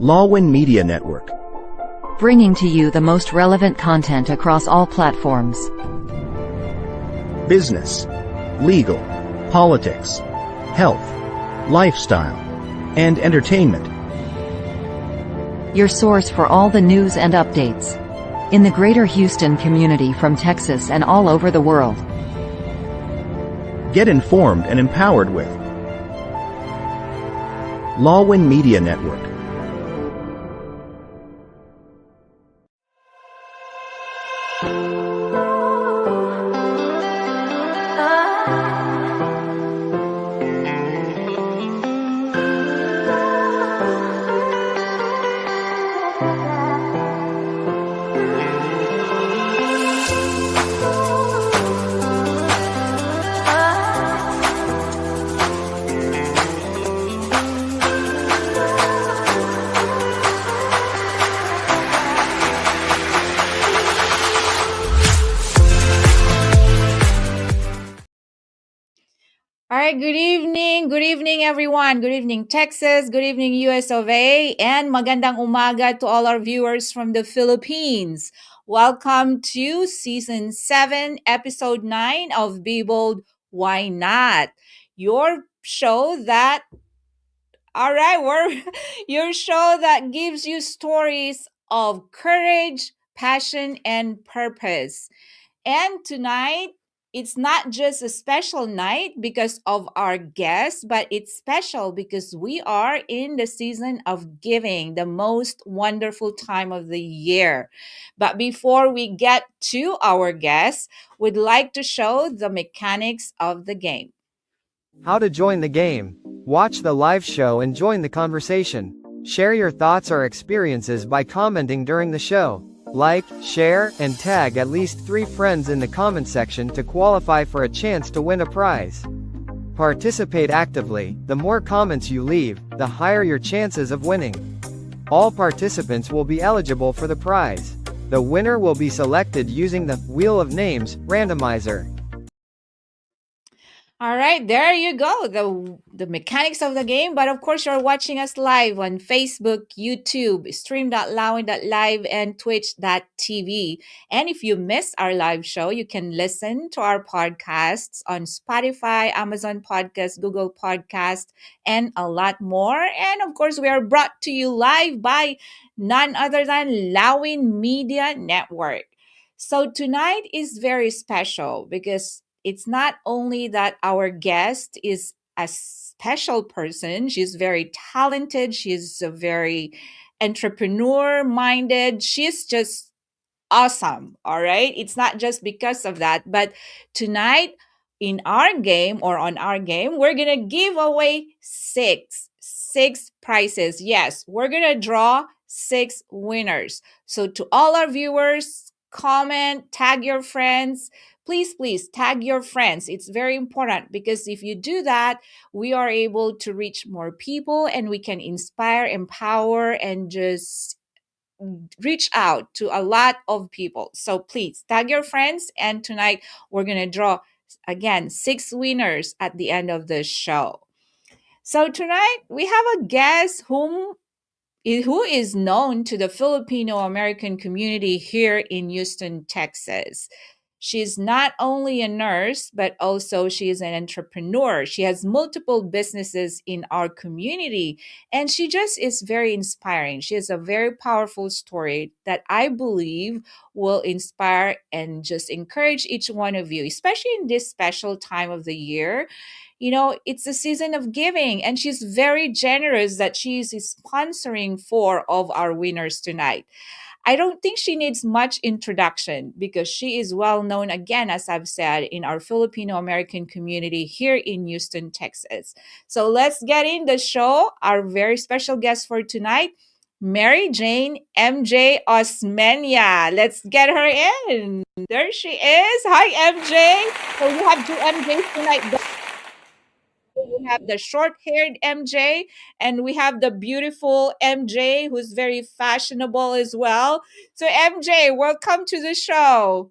Lawin Media Network. Bringing to you the most relevant content across all platforms. Business, legal, politics, health, lifestyle, and entertainment. Your source for all the news and updates in the greater Houston community from Texas and all over the world. Get informed and empowered with Lawin Media Network. All right, good evening everyone. Good evening Texas, good evening US of A, and magandang umaga to all our viewers from the Philippines. Welcome to Season 7, Episode 9 of Be Bold, Why Not? Your show that, your show that gives you stories of courage, passion, and purpose. And tonight, it's not just a special night because of our guests, but it's special because we are in the season of giving, the most wonderful time of the year. But before we get to our guests, we'd like to show the mechanics of the game. How to join the game. Watch the live show and join the conversation. Share your thoughts or experiences by commenting during the show. Like, share, and tag at least 3 friends in the comment section to qualify for a chance to win a prize. Participate actively. The more comments you leave, the higher your chances of winning. All participants will be eligible for the prize. The winner will be selected using the Wheel of Names randomizer. All right, there you go. The mechanics of the game. But of course, you're watching us live on Facebook, YouTube, stream.lawin.live, and twitch.tv. And if you missed our live show, you can listen to our podcasts on Spotify, Amazon Podcast, Google Podcast, and a lot more. And of course, we are brought to you live by none other than Lawin Media Network. So tonight is very special because it's not only that our guest is a special person, she's very talented, she's a very entrepreneur-minded, she's just awesome, all right? It's not just because of that, but tonight in our game or on our game, we're going to give away six prizes. Yes, we're going to draw 6 winners. So to all our viewers, comment, tag your friends. Please tag your friends. It's very important because if you do that, we are able to reach more people and we can inspire, empower, and just reach out to a lot of people. So please tag your friends. And tonight we're going to draw again 6 winners at the end of the show. So tonight we have a guest who is known to the Filipino American community here in Houston, Texas. She's not only a nurse, but also she is an entrepreneur. She has multiple businesses in our community, and she just is very inspiring. She has a very powerful story that I believe will inspire and just encourage each one of you, especially in this special time of the year. You know, it's a season of giving, and she's very generous that she's sponsoring 4 of our winners tonight. I don't think she needs much introduction because she is well known, again, as I've said, in our Filipino American community here in Houston, Texas. So let's get in the show. Our very special guest for tonight, Mary Jane MJ Osmeña. Let's get her in. There she is. Hi, MJ. So we have 2 MJs tonight. We have the short-haired MJ, and we have the beautiful MJ, who's very fashionable as well. So, MJ, welcome to the show.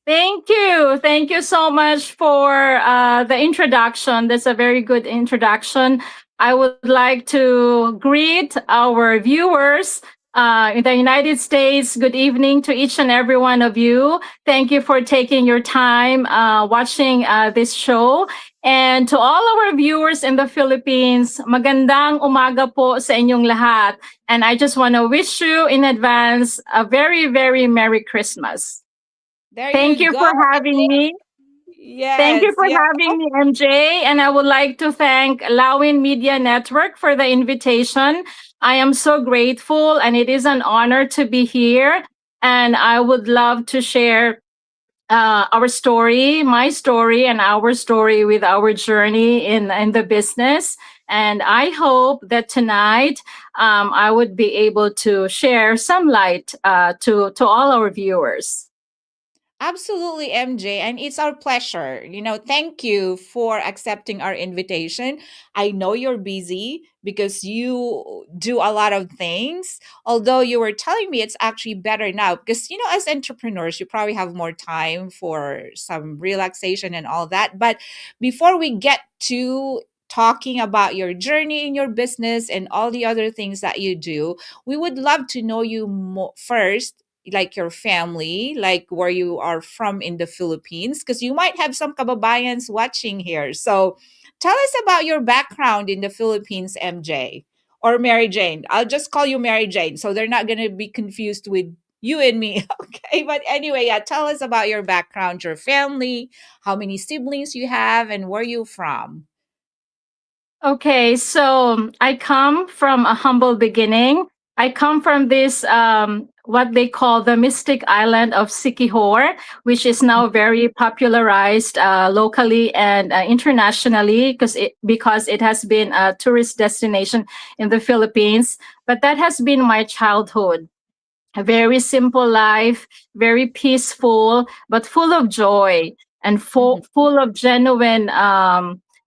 Thank you. Thank you so much for the introduction. That's a very good introduction. I would like to greet our viewers in the United States. Good evening to each and every one of you. Thank you for taking your time watching this show. And to all our viewers in the Philippines, magandang umaga po sa inyong lahat. And I just want to wish you in advance a very, very Merry Christmas. There Thank you you go. for having me. Thank you Yes, for yes. having me, MJ. And I would like to thank Lawin Media Network for the invitation. I am so grateful, and it is an honor to be here. And I would love to share our story, my story, and our story with our journey in the business. And I hope that tonight I would be able to share some light to all our viewers. Absolutely, MJ. And it's our pleasure. Thank you for accepting our invitation. I know you're busy because you do a lot of things. Although you were telling me it's actually better now because, as entrepreneurs, you probably have more time for some relaxation and all that. But before we get to talking about your journey in your business and all the other things that you do, we would love to know you first, like your family, like where you are from in the Philippines, because you might have some kababayans watching here. So tell us about your background in the Philippines, MJ, or Mary Jane. I'll just call you Mary Jane so they're not going to be confused with you and me. Okay. But anyway, yeah, tell us about your background, your family, how many siblings you have, and where you from. Okay, so I come from a humble beginning. I come from this what they call the mystic island of Sikihor, which is now very popularized locally and internationally because it has been a tourist destination in the Philippines. But that has been my childhood. A very simple life, very peaceful, but full of joy and Mhm. full of genuine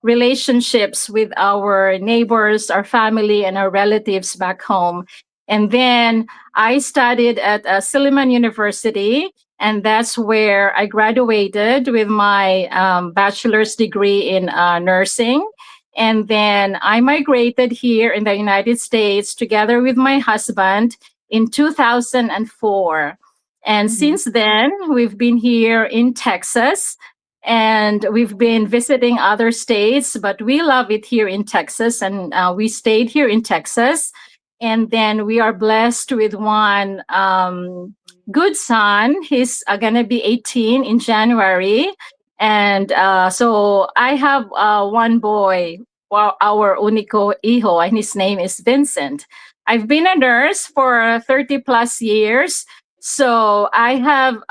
relationships with our neighbors, our family, and our relatives back home. And then I studied at Silliman University, and that's where I graduated with my bachelor's degree in nursing. And then I migrated here in the United States together with my husband in 2004. And Mhm. since then, we've been here in Texas and we've been visiting other states, but we love it here in Texas. And we stayed here in Texas. And then we are blessed with one good son. He's going to be 18 in January. And so I have one boy, our único hijo, and his name is Vincent. I've been a nurse for 30 plus years. So I have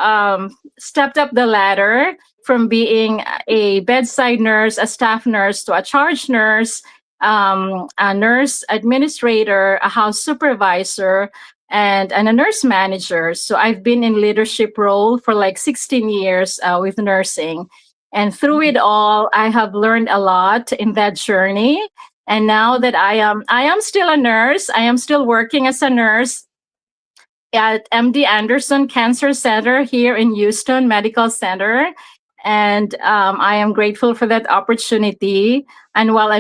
stepped up the ladder from being a bedside nurse, a staff nurse, to a charge nurse, a nurse administrator, a house supervisor, and a nurse manager. So I've been in leadership role for like 16 years with nursing. And through it all, I have learned a lot in that journey. And now that I am still a nurse, I am still working as a nurse at MD Anderson Cancer Center here in Houston Medical Center, and I am grateful for that opportunity. And while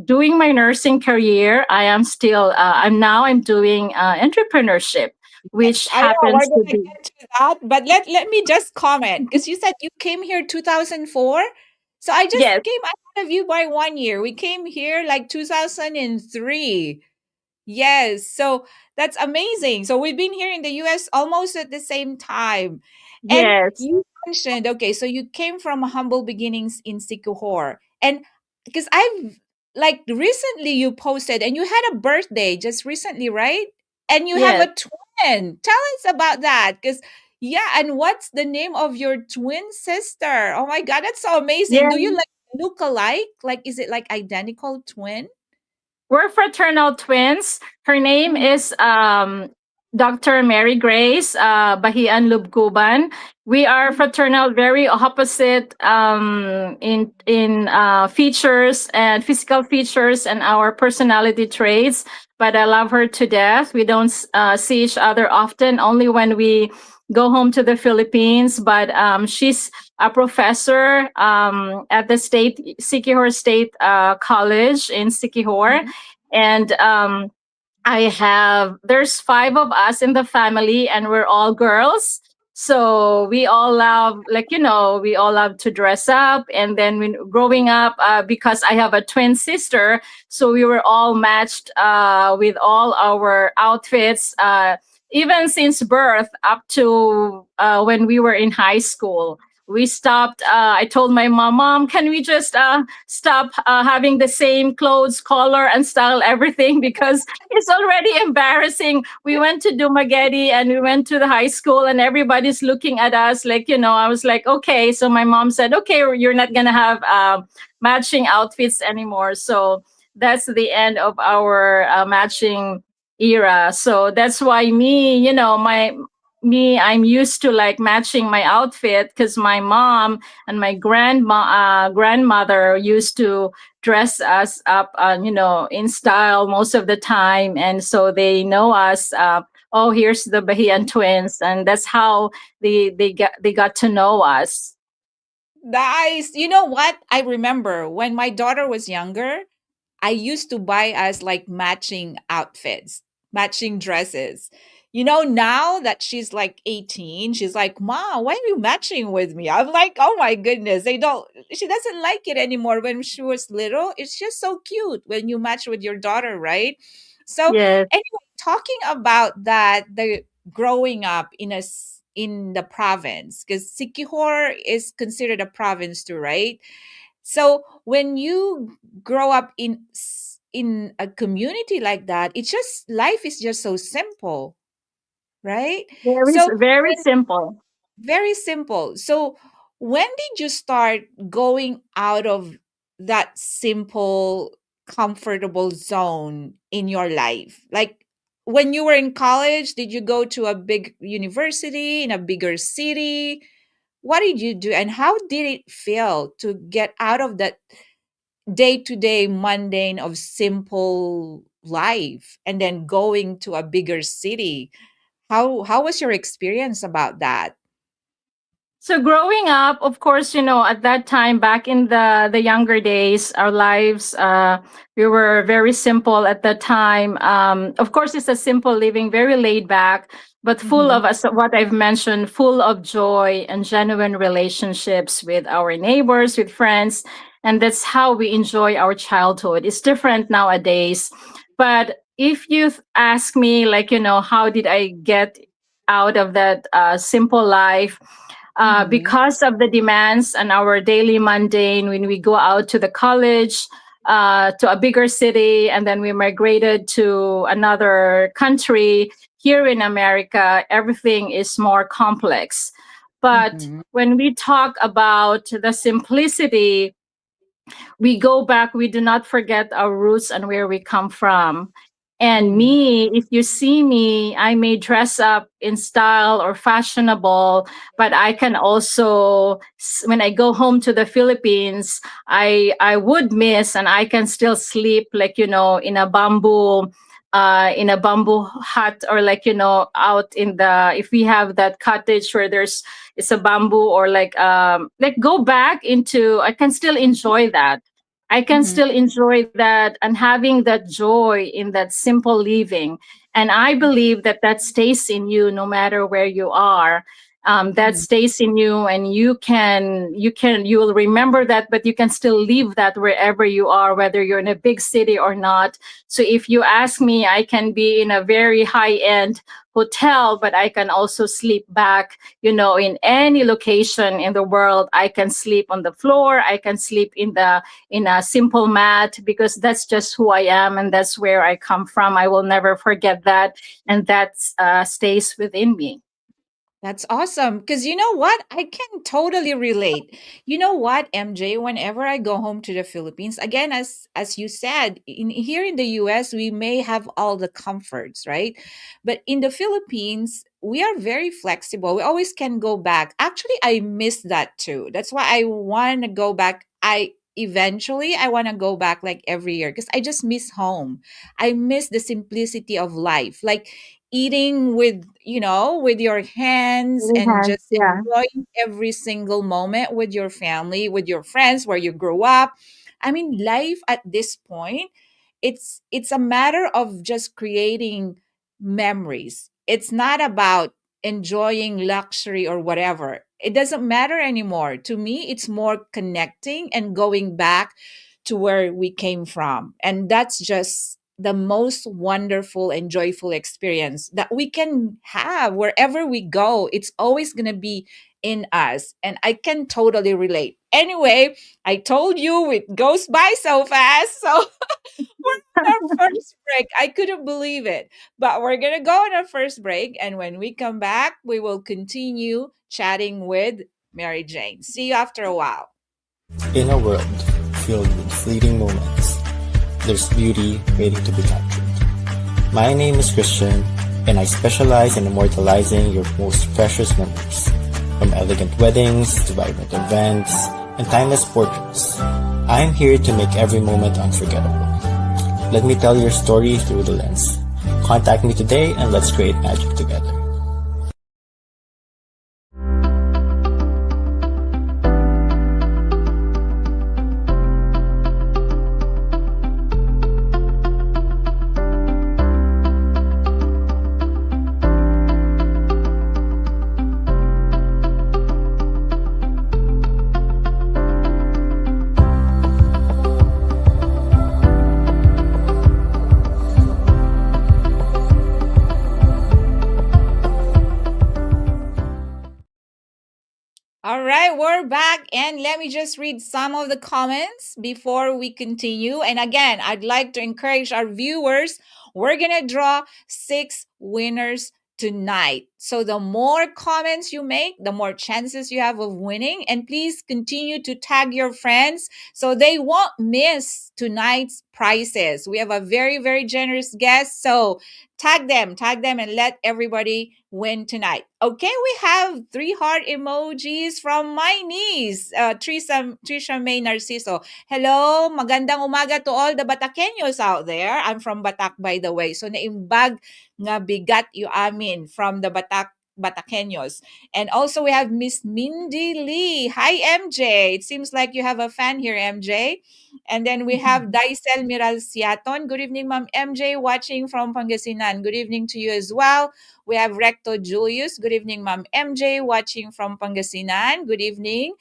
doing my nursing career, I am still I'm doing entrepreneurship, which I know we're happens to gonna be get to that, but let me just comment because you said you came here 2004. So I just yes, came ahead of you by 1 year. We came here like 2003. Yes, so that's amazing. So we've been here in the US almost at the same time. And yes, you mentioned, okay, so you came from humble beginnings in Sikuhor. And because I've like recently you posted and you had a birthday just recently, right? And you have yes, a twin. Tell us about that. Because yeah, and what's the name of your twin sister? Oh my God, that's so amazing. yes. Do you like look alike? Like, is it like identical twin? We're fraternal twins. Her name Mhm. is Dr. Mary Grace Bahian Lubguban. We are fraternal, very opposite in features and physical features and our personality traits. But I love her to death. We don't see each other often, only when we go home to the Philippines. But she's a professor at the Siquijor State College in Siquijor. Mhm. And there's five of us in the family, and we're all girls. So we all love, we all love to dress up. And then when growing up, because I have a twin sister, so we were all matched with all our outfits, even since birth up to when we were in high school. We stopped. I told my mom, can we just stop having the same clothes, color, and style, everything, because it's already embarrassing. We went to Dumaguete and we went to the high school, and everybody's looking at us I was like, okay. So my mom said, okay, you're not going to have matching outfits anymore. So that's the end of our matching era. So that's why I'm used to like matching my outfit, because my mom and my grandmother used to dress us up, in style most of the time. And so they know us. Oh, here's the Bahian twins, and that's how they got to know us. Nice. You know what? I remember when my daughter was younger, I used to buy us like matching outfits, matching dresses. Now that she's like 18, she's like, "Ma, why are you matching with me?" I'm like, "Oh my goodness, she doesn't like it anymore when she was little. It's just so cute when you match with your daughter, right?" So, Yes. anyway, talking about that, the growing up in the province, because Sikihor is considered a province too, right? So when you grow up in a community like that, it's just life is just so simple, right? So Very when simple. very simple. So when did you start going out of that simple, comfortable zone in your life? Like when you were in college, did you go to a big university in a bigger city? What did you do and how did it feel to get out of that day-to-day mundane of simple life and then going to a bigger city? How was your experience about that? So growing up, of course, at that time, back in the younger days, our lives, we were very simple at that time. Of course, it's a simple living, very laid back, but full of, Mhm. as what I've mentioned, full of joy and genuine relationships with our neighbors, with friends, and that's how we enjoy our childhood. It's different nowadays, but if you ask me, how did I get out of that simple life? Mhm. Because of the demands and our daily mundane, when we go out to the college, to a bigger city, and then we migrated to another country here in America, everything is more complex. But Mhm. when we talk about the simplicity, we go back, we do not forget our roots and where we come from. And Mhm. me, if you see me, I may dress up in style or fashionable, but I can also, when I go home to the Philippines, I would miss, and I can still sleep in a bamboo hut, or out in the, if we have that cottage where there's it's a bamboo, or go back into, I can still enjoy that. I can Mhm. still enjoy that, and having that joy in that simple living. And I believe that that stays in you no matter where you are. That Mhm. stays in you, and you will remember that, but you can still live that wherever you are, whether you're in a big city or not. So if you ask me, I can be in a very high end hotel, but I can also sleep back, in any location in the world. I can sleep on the floor. I can sleep in a simple mat, because that's just who I am, and that's where I come from. I will never forget that, and that stays within me. That's awesome. Because you know what? I can totally relate. You know what, MJ? Whenever I go home to the Philippines, again, as you said, here in the US, we may have all the comforts, right? But in the Philippines, we are very flexible. We always can go back. Actually, I miss that too. That's why I want to go back. I want to go back like every year because I just miss home. I miss the simplicity of life. Like eating with, with your hands, Really and hands, just yeah. enjoying every single moment with your family, with your friends, where you grew up. I mean, life at this point, it's a matter of just creating memories. It's not about enjoying luxury or whatever. It doesn't matter anymore. To me, it's more connecting and going back to where we came from. And that's just the most wonderful and joyful experience that we can have wherever we go. It's always going to be in us. And I can totally relate. Anyway, I told you it goes by so fast. So we're on our first break. I couldn't believe it. But we're going to go on our first break. And when we come back, we will continue chatting with Mary Jane. See you after a while. In a world filled with fleeting moments, there's beauty waiting to be captured. My name is Christian, and I specialize in immortalizing your most precious memories. From elegant weddings to vibrant events and timeless portraits, I'm here to make every moment unforgettable. Let me tell your story through the lens. Contact me today and let's create magic together. All right, we're back, and let me just read some of the comments before we continue. And again, I'd like to encourage our viewers. We're going to draw 6 winners tonight. So the more comments you make, the more chances you have of winning. And please continue to tag your friends so they won't miss tonight's prizes. We have a very, very generous guest. So tag them, and let everybody win tonight. Okay, we have 3 heart emojis from my niece, Trisha May Narciso. Hello, magandang umaga to all the Bataqueños out there. I'm from Batak, by the way. So naimbag nga bigat yu amin from the Bataqueños. And also we have Miss Mindy Lee. Hi, MJ. It seems like you have a fan here, MJ. And then we have Daisel Miral Siaton. Good evening, Ma'am MJ, watching from Pangasinan. Good evening to you as well. We have Recto Julius. Good evening, Ma'am MJ, watching from Pangasinan. Good evening.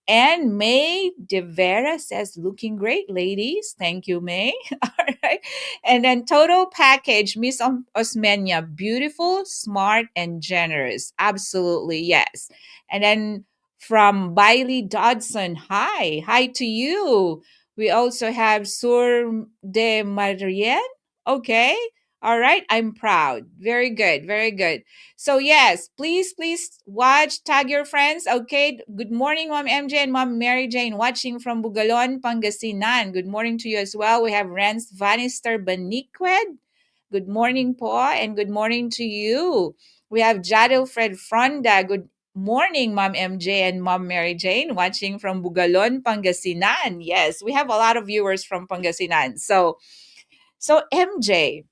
And May De Vera says, looking great, ladies. Thank you, May. All right. And then total package, Miss Osmeña, beautiful, smart, and generous. Absolutely, yes. And then from Bailey Dodson, hi. Hi to you. We also have Sur de Marienne. Okay. All right. I'm proud. Very good. Very good. So, yes, please watch, tag your friends. Okay. Good morning, Mom MJ and Mom Mary Jane, watching from Bugalon, Pangasinan. Good morning to you as well. We have Rance Vanister Baniqued. Good morning, Paul, and good morning to you. We have Jadil Fred Fronda. Good morning, Mom MJ and Mom Mary Jane, watching from Bugalon, Pangasinan. Yes, we have a lot of viewers from Pangasinan. So MJ,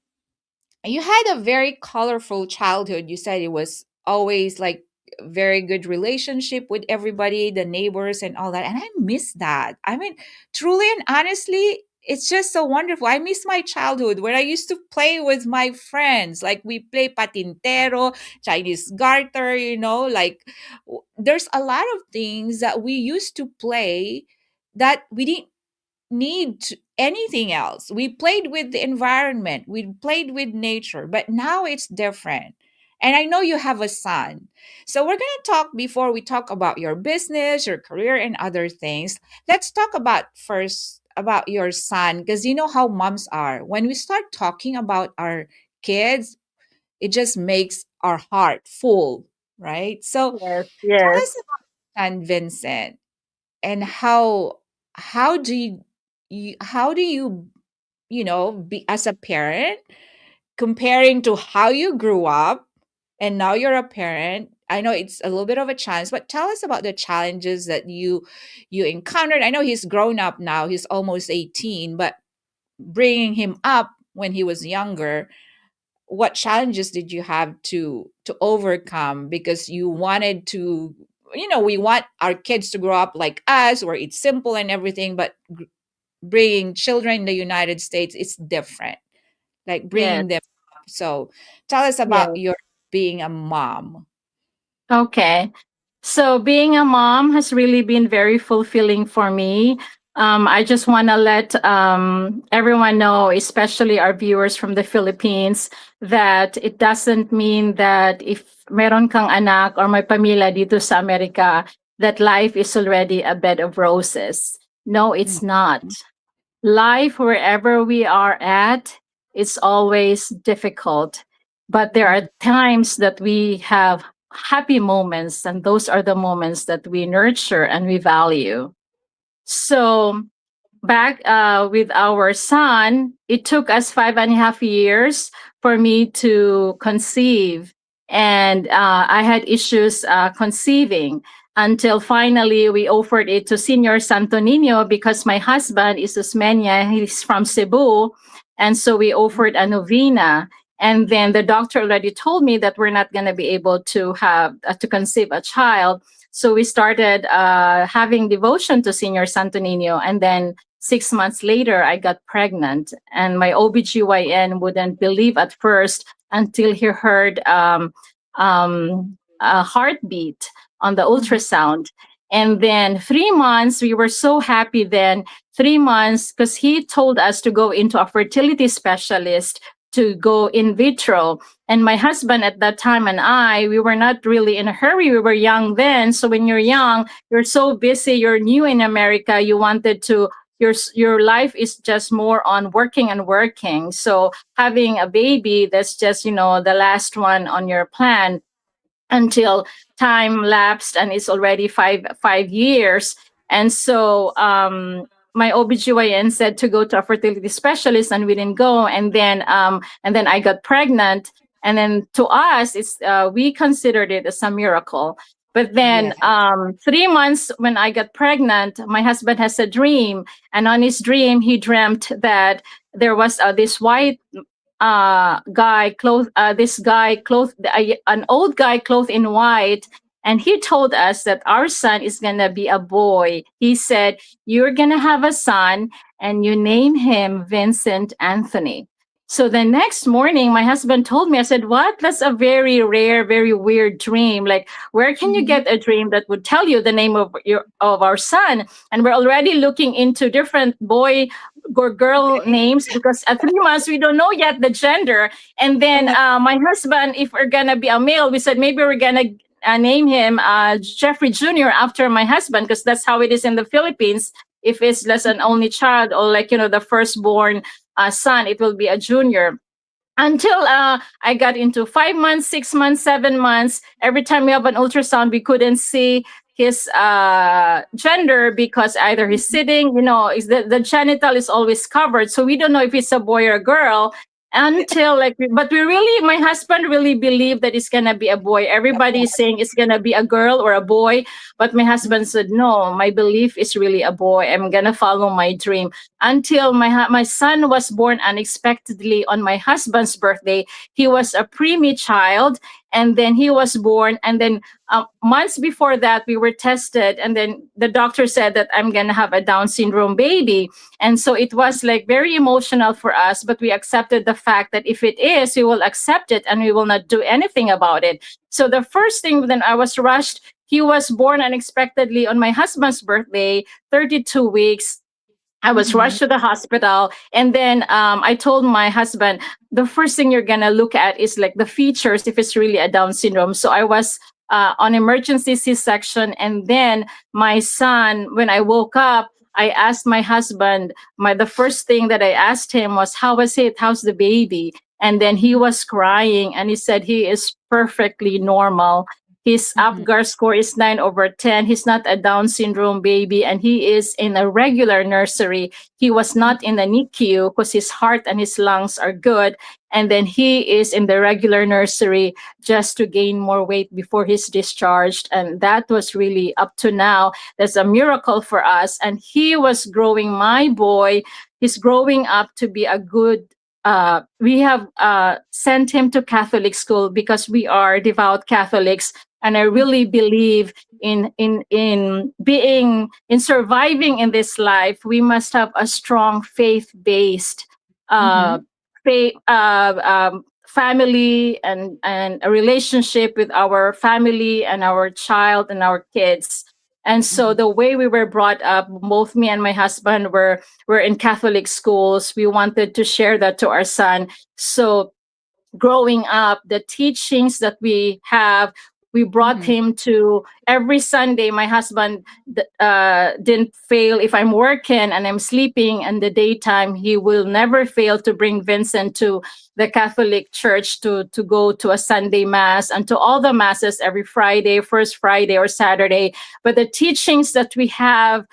you had a very colorful childhood. You said it was always like very good relationship with everybody, the neighbors and all that. And I miss that. I mean, truly and honestly, it's just so wonderful. I miss my childhood where I used to play with my friends. Like we play patintero, Chinese garter, like there's a lot of things that we used to play that we didn't need anything else. We played with the environment, we played with nature, but now it's different. And I know you have a son. So we're going to talk before we talk about your business, your career, and other things. Let's talk about first about your son, because you know how moms are. When we start talking about our kids, it just makes our heart full, right? So Yes, tell yes. us about San Vincent and how do you be as a parent comparing to how you grew up and now you're a parent. I know it's a little bit of a challenge, but tell us about the challenges that you encountered. I know he's grown up now, he's almost 18, but bringing him up when he was younger, what challenges did you have to overcome, because you wanted to, we want our kids to grow up like us, where it's simple and everything, but bringing children in the United States, it's different, like Yes. bringing them up. So tell us about Yes. your being a mom. Okay. So being a mom has really been very fulfilling for me. I just want to let everyone know, especially our viewers from the Philippines, that it doesn't mean that if meron kang anak or may pamilya dito sa Amerika, that life is already a bed of roses. No, it's not. Life, wherever we are at, is always difficult. But there are times that we have happy moments, and those are the moments that we nurture and we value. So, back with our son, it took us 5.5 years for me to conceive. And I had issues conceiving until finally we offered it to Senior Santo Nino because my husband is Osmeña, he's from Cebu. And so we offered a novena. And then the doctor already told me that we're not going to be able to have to conceive a child. So we started having devotion to Senior Santo Nino. And then 6 months later, I got pregnant. And my OBGYN wouldn't believe at first until he heard a heartbeat on the ultrasound. And then 3 months, we were so happy then, 3 months, because he told us to go into a fertility specialist to go in vitro. And my husband at that time and I, we were not really in a hurry. We were young then. So when you're young, you're so busy, you're new in America, you wanted to, your life is just more on working and working. So having a baby, that's just, the last one on your plan until time lapsed and it's already 5 years. And so my OBGYN said to go to a fertility specialist, and we didn't go. And then I got pregnant. And then to us, it's we considered it as a miracle. But then 3 months when I got pregnant, my husband has a dream. And on his dream, he dreamt that there was this white guy clothed an old guy clothed in white, and he told us that our son is gonna be a boy. He said, you're gonna have a son and you name him Vincent Anthony. So the next morning, my husband told me, I said, what? That's a very rare, very weird dream. Like, where can you get a dream that would tell you the name of our son? And we're already looking into different boy or girl names, because at 3 months, we don't know yet the gender. And then my husband, if we're going to be a male, we said, maybe we're going to name him Jeffrey Jr. after my husband, because that's how it is in the Philippines. If it's less an only child, or the firstborn son, it will be a junior. Until I got into 5 months, 6 months, 7 months. Every time we have an ultrasound, we couldn't see his gender, because either he's sitting, the genital is always covered. So we don't know if it's a boy or a girl until but my husband really believed that it's going to be a boy. Everybody is saying it's going to be a girl or a boy. But my husband said, no, my belief is really a boy. I'm going to follow my dream. Until my son was born unexpectedly on my husband's birthday. He was a preemie child, and then he was born. And then months before that, we were tested. And then the doctor said that I'm going to have a Down syndrome baby. And so it was very emotional for us. But we accepted the fact that if it is, we will accept it and we will not do anything about it. So the first thing, then I was rushed. He was born unexpectedly on my husband's birthday, 32 weeks. I was rushed to the hospital. And then I told my husband, the first thing you're going to look at is the features, if it's really a Down syndrome. So I was on emergency C-section. And then my son, when I woke up, I asked my husband, the first thing that I asked him was, how was it? How's the baby? And then he was crying, and he said he is perfectly normal. His Apgar score is 9/10. He's not a Down syndrome baby, and he is in a regular nursery. He was not in the NICU because his heart and his lungs are good. And then he is in the regular nursery just to gain more weight before he's discharged. And that was really, up to now, that's a miracle for us. And he was growing, my boy, he's growing up to be a good sent him to Catholic school because we are devout Catholics, and I really believe in surviving in this life. We must have a strong faith based Mm-hmm. family and a relationship with our family and our child and our kids. And so Mm-hmm. the way we were brought up, both me and my husband were in Catholic schools. We wanted to share that to our son. So growing up, the teachings that we have, we brought Mm-hmm. him to every Sunday. My husband didn't fail. If I'm working and I'm sleeping in the daytime, he will never fail to bring Vincent to the Catholic Church to go to a Sunday Mass and to all the Masses every Friday, first Friday or Saturday. But the teachings that we have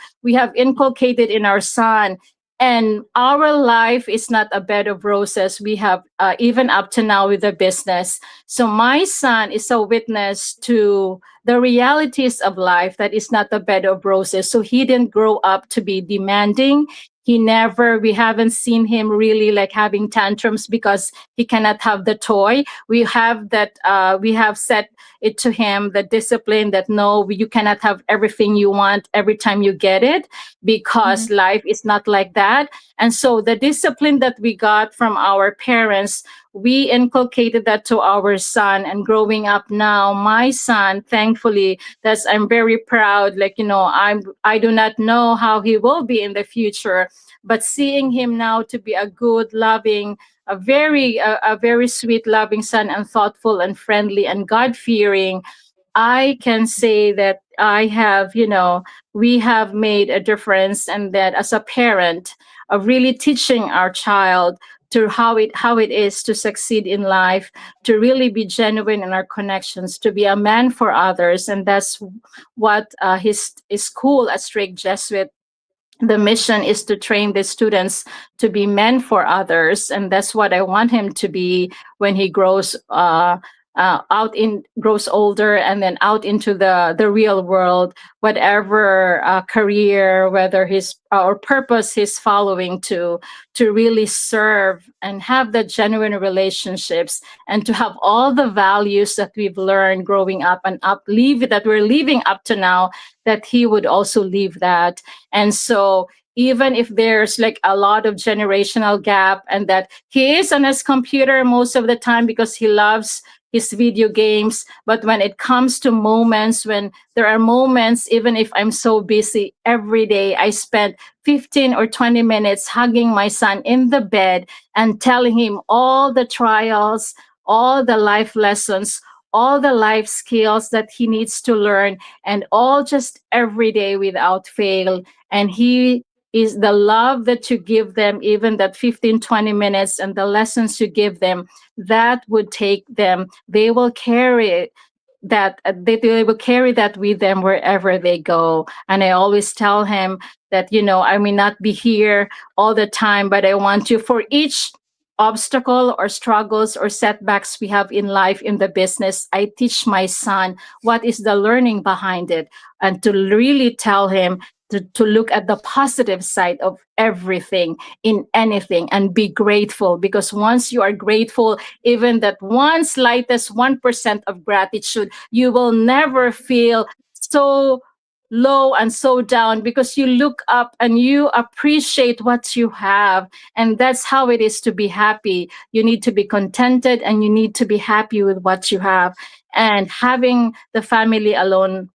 inculcated in our son, and our life is not a bed of roses. We have even up to now with the business. So my son is a witness to the realities of life, that is not a bed of roses. So he didn't grow up to be demanding. We haven't seen him really like having tantrums because he cannot have the toy. We have set it to him, the discipline that no, you cannot have everything you want every time you get it, because life is not like that. And so the discipline that we got from our parents, we inculcated that to our son. And growing up now, my son, thankfully, I'm very proud. Like, I do not know how he will be in the future, but seeing him now to be a good, loving, a very sweet, loving son, and thoughtful and friendly and God fearing, I can say that we have made a difference, and that as a parent, of really teaching our child to how it is to succeed in life, to really be genuine in our connections, to be a man for others. And that's what his school at Straight Jesuit, the mission is to train the students to be men for others. And that's what I want him to be when he grows older, and then out into the real world, whatever career, whether his or purpose he's following, to really serve and have the genuine relationships, and to have all the values that we've learned growing up and that we're leaving up to now, that he would also leave that. And so even if there's like a lot of generational gap, and that he is on his computer most of the time because he loves his video games, but when it comes to moments, when there are moments, even if I'm so busy every day, I spend 15 or 20 minutes hugging my son in the bed and telling him all the trials, all the life lessons, all the life skills that he needs to learn, and all just every day without fail. And he is the love that you give them, even that 15, 20 minutes, and the lessons you give them, that would take them. They will carry they will carry that with them wherever they go. And I always tell him that, I may not be here all the time, but I want you, for each obstacle or struggles or setbacks we have in life, in the business, I teach my son what is the learning behind it, and to really tell him to look at the positive side of everything, in anything, and be grateful. Because once you are grateful, even that one slightest 1% of gratitude, you will never feel so low and so down, because you look up and you appreciate what you have. And that's how it is to be happy. You need to be contented, and you need to be happy with what you have. And having the family alone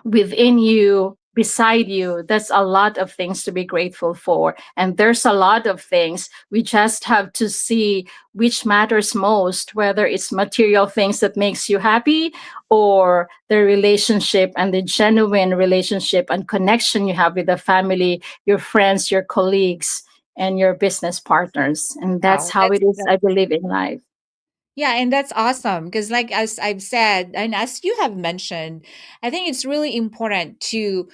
within you, beside you, that's a lot of things to be grateful for. And there's a lot of things. We just have to see which matters most, whether it's material things that makes you happy, or the relationship and the genuine relationship and connection you have with the family, your friends, your colleagues, and your business partners. And that's Wow, how it is, I believe, in life. yeah, and that's awesome because, like as I've said, and as you have mentioned, I think it's really important to,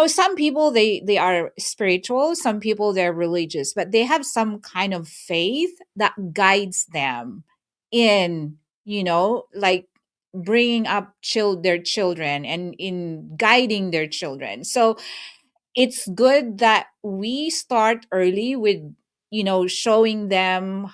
some people they are spiritual, some people they're religious, but they have some kind of faith that guides them in, like bringing up their children and in guiding their children. So it's good that we start early with showing them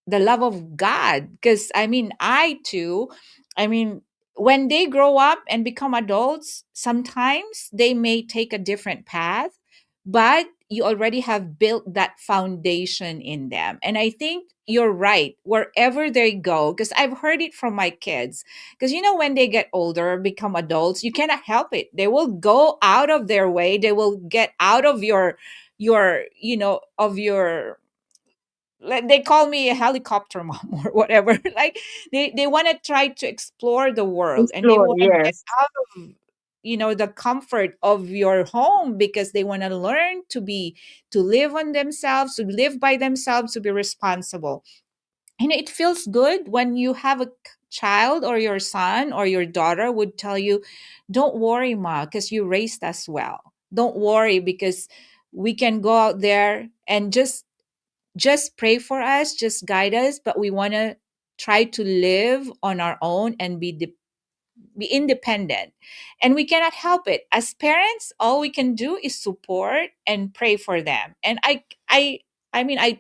the love of God. Because I too, I mean, when they grow up and become adults, sometimes they may take a different path, but you already have built that foundation in them. And I think you're right, wherever they go, because I've heard it from my kids. Because when they get older, become adults, you cannot help it. They will go out of their way, they will get out of your they call me a helicopter mom or whatever. Like they want to try to explore the world, and they Explore, want to get yes. out of the comfort of your home, because they want to learn to live on themselves, to live by themselves, to be responsible. And it feels good when you have a child, or your son or your daughter would tell you, don't worry, ma, because you raised us well. Don't worry, because we can go out there and just pray for us, just guide us, but we want to try to live on our own and be independent. And we cannot help it. As parents, all we can do is support and pray for them. And I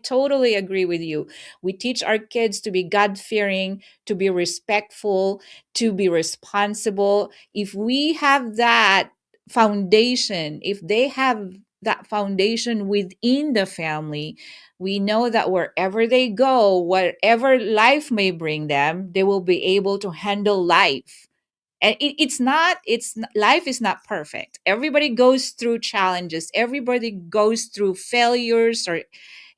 totally agree with you. We teach our kids to be God fearing, to be respectful, to be responsible. If we have that foundation, if they have that foundation within the family, we know that wherever they go, whatever life may bring them, they will be able to handle life. And life is not perfect. Everybody goes through challenges, everybody goes through failures or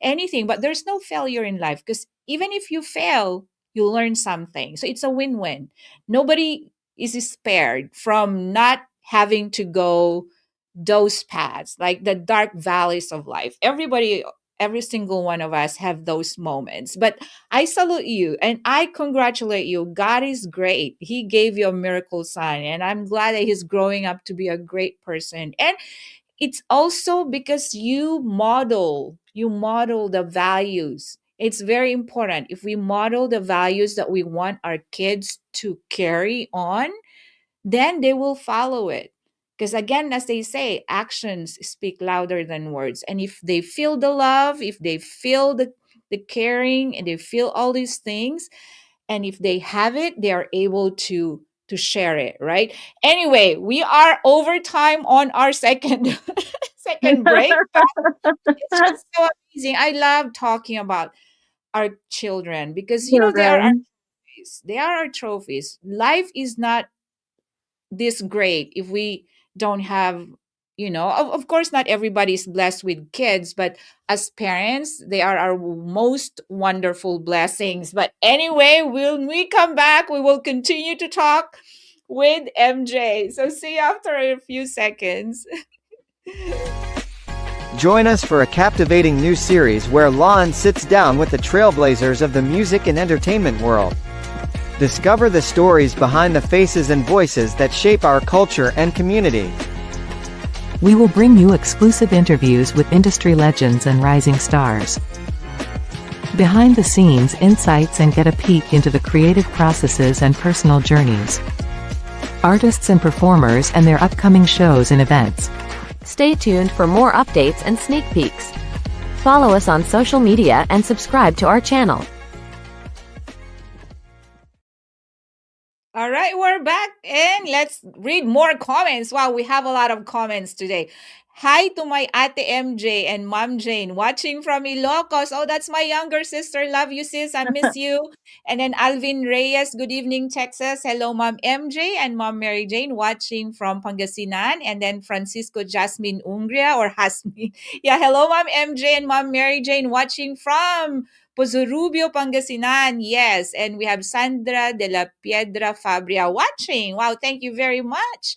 anything, but there's no failure in life, because even if you fail, you learn something. So it's a win-win. Nobody is spared from not having to go those paths, like the dark valleys of life. Every single one of us have those moments. But I salute you and I congratulate you. God is great. He gave you a miracle son, and I'm glad that he's growing up to be a great person. And it's also because you model the values. It's very important. If we model the values that we want our kids to carry on, then they will follow it. Because again, as they say, actions speak louder than words. And if they feel the love, if they feel the caring, and they feel all these things, and if they have it, they are able to share it, right? Anyway, we are over time on our second second break, but it's just so amazing. I love talking about our children, because they are our Children. trophies. They are our trophies. Life is not this great if we don't have, of course not everybody is blessed with kids, but as parents, they are our most wonderful blessings. But anyway, when we come back, we will continue to talk with MJ. So see you after a few seconds. Join us for a captivating new series where Lawin sits down with the trailblazers of the music and entertainment world. Discover the stories behind the faces and voices that shape our culture and community. We will bring you exclusive interviews with industry legends and rising stars. Behind the scenes insights, and get a peek into the creative processes and personal journeys. Artists and performers and their upcoming shows and events. Stay tuned for more updates and sneak peeks. Follow us on social media and subscribe to our channel. All right, we're back and let's read more comments. Wow, we have a lot of comments today. Hi to my Ate MJ and Mom Jane watching from Ilocos. Oh, that's my younger sister. Love you, sis. I miss you. And then Alvin Reyes, good evening, Texas. Hello, Mom MJ and Mom Mary Jane watching from Pangasinan. And then Francisco Jasmine Ungria or Hasmin. Yeah, hello, Mom MJ and Mom Mary Jane watching from Pozorubio, Pangasinan. Yes. And we have Sandra de la Piedra Fabria watching. Wow, thank you very much.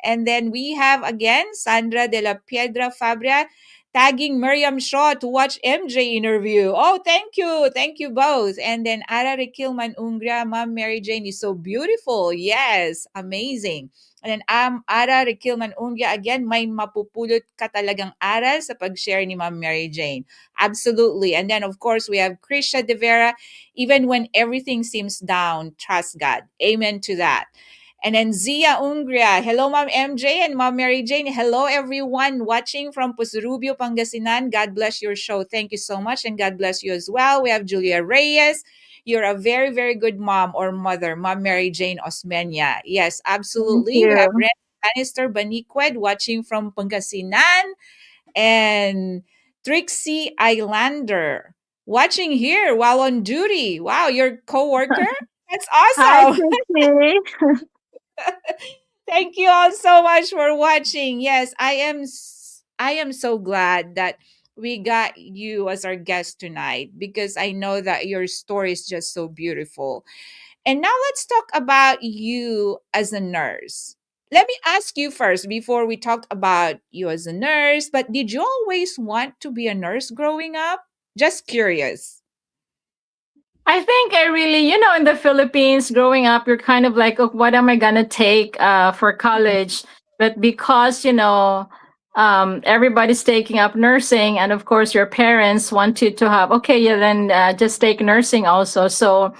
And then we have again Sandra de la Piedra Fabria tagging Miriam Shaw to watch MJ interview. Oh, thank you. Thank you both. And then Ara Rekilman Ungra, Ma'am Mary Jane is so beautiful. Yes, amazing. And then Ara Rekilman Ungra, again, may mapupulot ka talagang aral sa pag-share ni Ma'am Mary Jane. Absolutely. And then, of course, we have Krisha De Vera. Even when everything seems down, trust God. Amen to that. And then Zia Ungria. Hello, Ma'am MJ and Ma'am Mary Jane. Hello, everyone watching from Pusurubio, Pangasinan. God bless your show. Thank you so much, and God bless you as well. We have Julia Reyes. You're a very, very good mom or mother, Ma'am Mary Jane Osmeña. Yes, Thank absolutely. We have you. Ren Bannister Baniqued watching from Pangasinan. And Trixie Islander watching here while on duty. Wow, your coworker? That's Hi, awesome. Chrissy. Thank you all so much for watching. Yes, I am so glad that we got you as our guest tonight because I know that your story is just so beautiful. And now let's talk about you as a nurse. Let me ask you first before we talk about you as a nurse, but did you always want to be a nurse growing up? Just curious. I think I really, in the Philippines, growing up, you're kind of like, oh, what am I gonna take for college? But because everybody's taking up nursing, and of course your parents want you to have, okay, yeah, then just take nursing also. So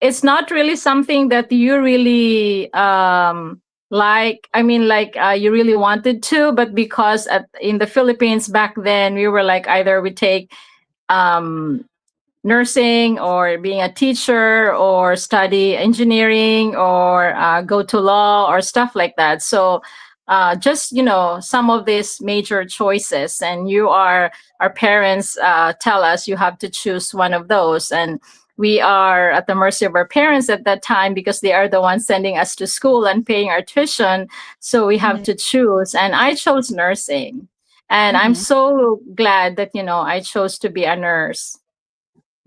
it's not really something that you really like. I mean, like you really wanted to, but because in the Philippines back then, we were like either we take um nursing or being a teacher or study engineering or go to law or stuff like that. So just some of these major choices, and our parents tell us you have to choose one of those, and we are at the mercy of our parents at that time because they are the ones sending us to school and paying our tuition. So we have Mhm, to choose, and I chose nursing, and I'm mhm, so glad that I chose to be a nurse.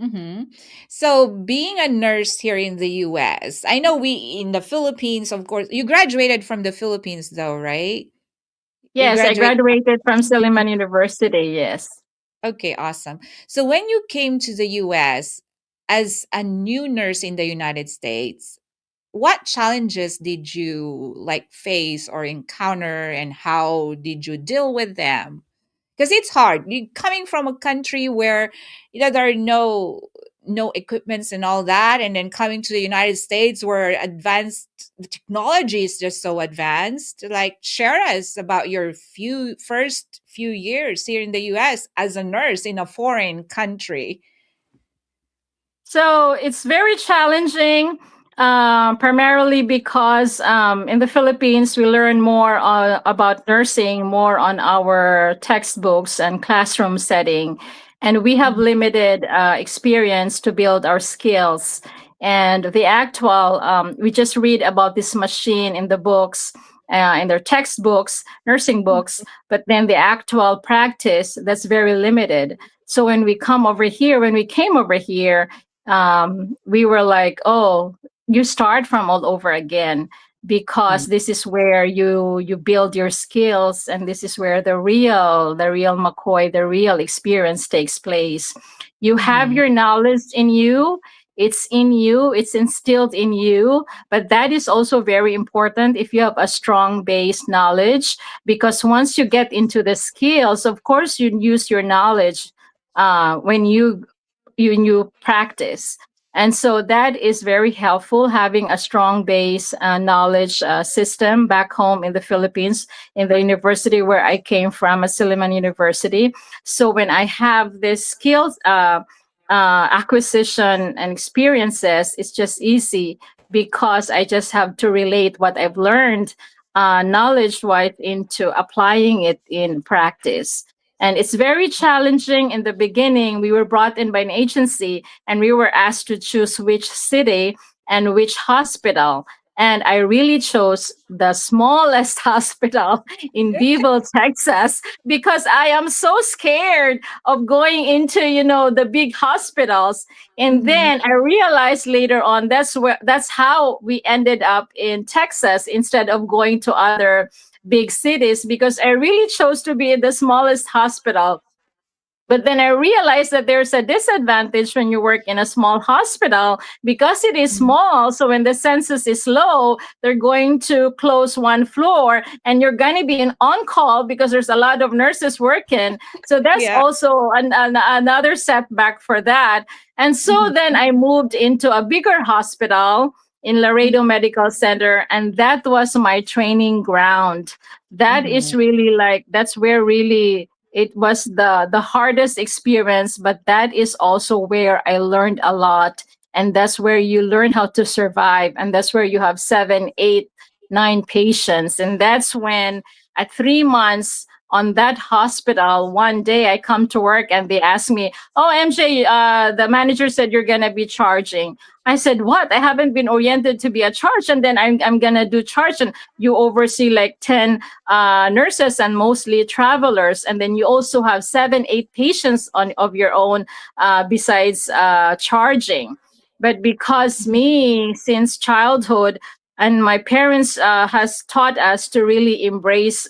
mhm. So, being a nurse here in the US, I know we in the Philippines, of course, you graduated from the Philippines though, right? You Yes, I graduated graduated from from Silliman University. Yes. Okay, awesome. So when you came to the US as a new nurse in the United States, what challenges did you like face or encounter and how did you deal with them? Because it's hard. You coming from a country where there are no equipments and all that, and then coming to the United States where advanced the technology is just so advanced. Like share us about your first few years here in the US as a nurse in a foreign country. So it's very challenging, primarily because in the Philippines, we learn more about nursing, more on our textbooks and classroom setting. And we have Mhm, limited experience to build our skills. And the actual, we just read about this machine in the books, in their textbooks, nursing books, but then the actual practice, that's very limited. So when we came over here, we were like, oh, you start from all over again because mhm, this is where you build your skills, and this is where the real McCoy, the real experience takes place. You have mhm, your knowledge in you. It's in you, it's instilled in you, but that is also very important if you have a strong base knowledge, because once you get into the skills, of course you use your knowledge when you practice. And so that is very helpful, having a strong base knowledge system back home in the Philippines, in the university where I came from, at Silliman University. So when I have this skills acquisition and experiences, it's just easy because I just have to relate what I've learned knowledge wise into applying it in practice. And it's very challenging in the beginning. We were brought in by an agency and we were asked to choose which city and which hospital. And I really chose the smallest hospital in Beeville, Texas, because I am so scared of going into, the big hospitals. And mhm. then I realized later on that's how we ended up in Texas instead of going to other big cities, because I really chose to be in the smallest hospital. But then I realized that there's a disadvantage when you work in a small hospital because it is Mhm. small. So when the census is low, they're going to close one floor and you're going to be on call because there's a lot of nurses working. So that's Yeah. also another setback for that. And so Mhm, then I moved into a bigger hospital in Laredo Medical Center, and that was my training ground. That Mhm. is really like that's where really it was the hardest experience, but that is also where I learned a lot, and that's where you learn how to survive, and that's where you have 7, 8, 9 patients, and that's when at 3 months on that hospital, one day I come to work and they ask me, "Oh, MJ, the manager said you're gonna be charging." I said, "What? I haven't been oriented to be a charge, and then I'm gonna do charge." And you oversee like 10 nurses and mostly travelers, and then you also have 7, 8 patients on of your own besides charging. But because me, since childhood, and my parents has taught us to really embrace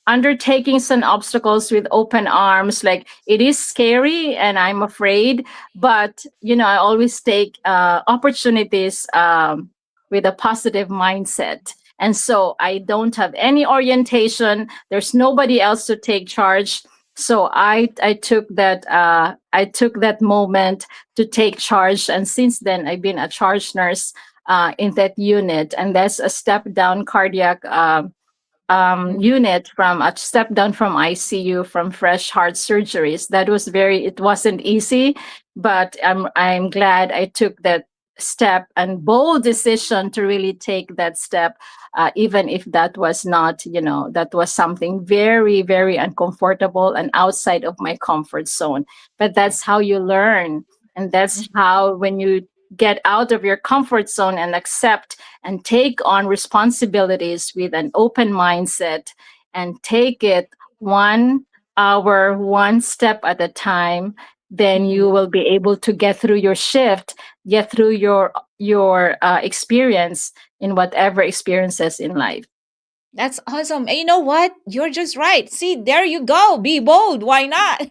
undertaking some obstacles with open arms. Like it is scary and I'm afraid, but I always take opportunities with a positive mindset. And so I don't have any orientation. There's nobody else to take charge. So I took that moment to take charge, and since then I've been a charge nurse in that unit, and that's a step down cardiac unit, from a step down from ICU, from fresh heart surgeries. It wasn't easy, but I'm glad I took that step and bold decision to really take that step, even if that was not, that was something very, very uncomfortable and outside of my comfort zone. But that's how you learn. And that's how, when you get out of your comfort zone and accept and take on responsibilities with an open mindset and take it 1 hour, one step at a time, then Mhm. you will be able to get through your shift, get through your experience in whatever experiences in life. That's awesome. And you know what? You're just right. See, there you go. Be bold. Why not?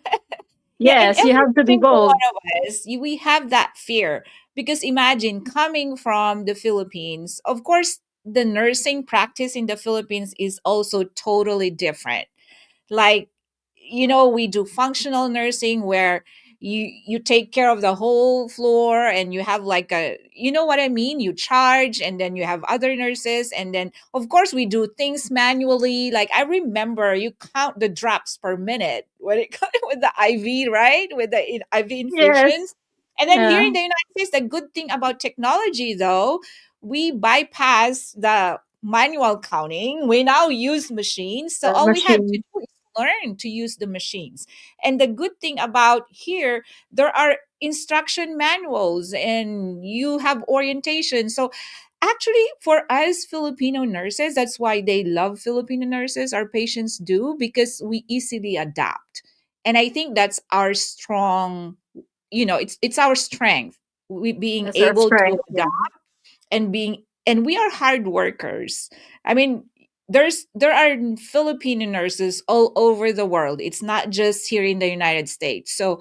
Yeah, and Yes, you every have to be single bold. one of us, we have that fear. Because imagine coming from the Philippines, of course, the nursing practice in the Philippines is also totally different. Like, we do functional nursing where you take care of the whole floor, and you have like a, what I mean, you charge, and then you have other nurses, and then of course we do things manually. Like, I remember you count the drops per minute when it comes with the IV, right, with the IV Yes. infusions. And then here Yeah. in the United States, the good thing about technology, though, we bypass the manual counting. We now use machines, so The all we have to machine. do is learn to use the machines. And the good thing about here, there are instruction manuals and you have orientation. So actually, for us Filipino nurses, that's why they love Filipino nurses, our patients do, because we easily adapt. And I think that's our strong, it's our strength. We being That's our able to strength. Yeah. adapt, and we are hard workers. I mean, there are Filipino nurses all over the world. It's not just here in the United States. So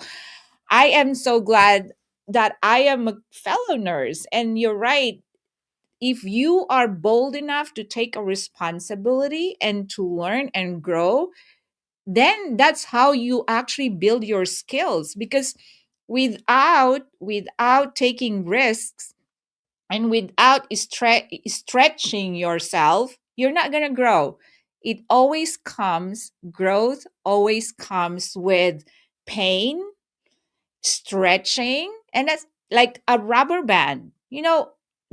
I am so glad that I am a fellow nurse. And you're right. If you are bold enough to take a responsibility and to learn and grow, then that's how you actually build your skills. Because without taking risks, and without stretching yourself, you're not going to grow. Growth always comes with pain, stretching, and that's like a rubber band.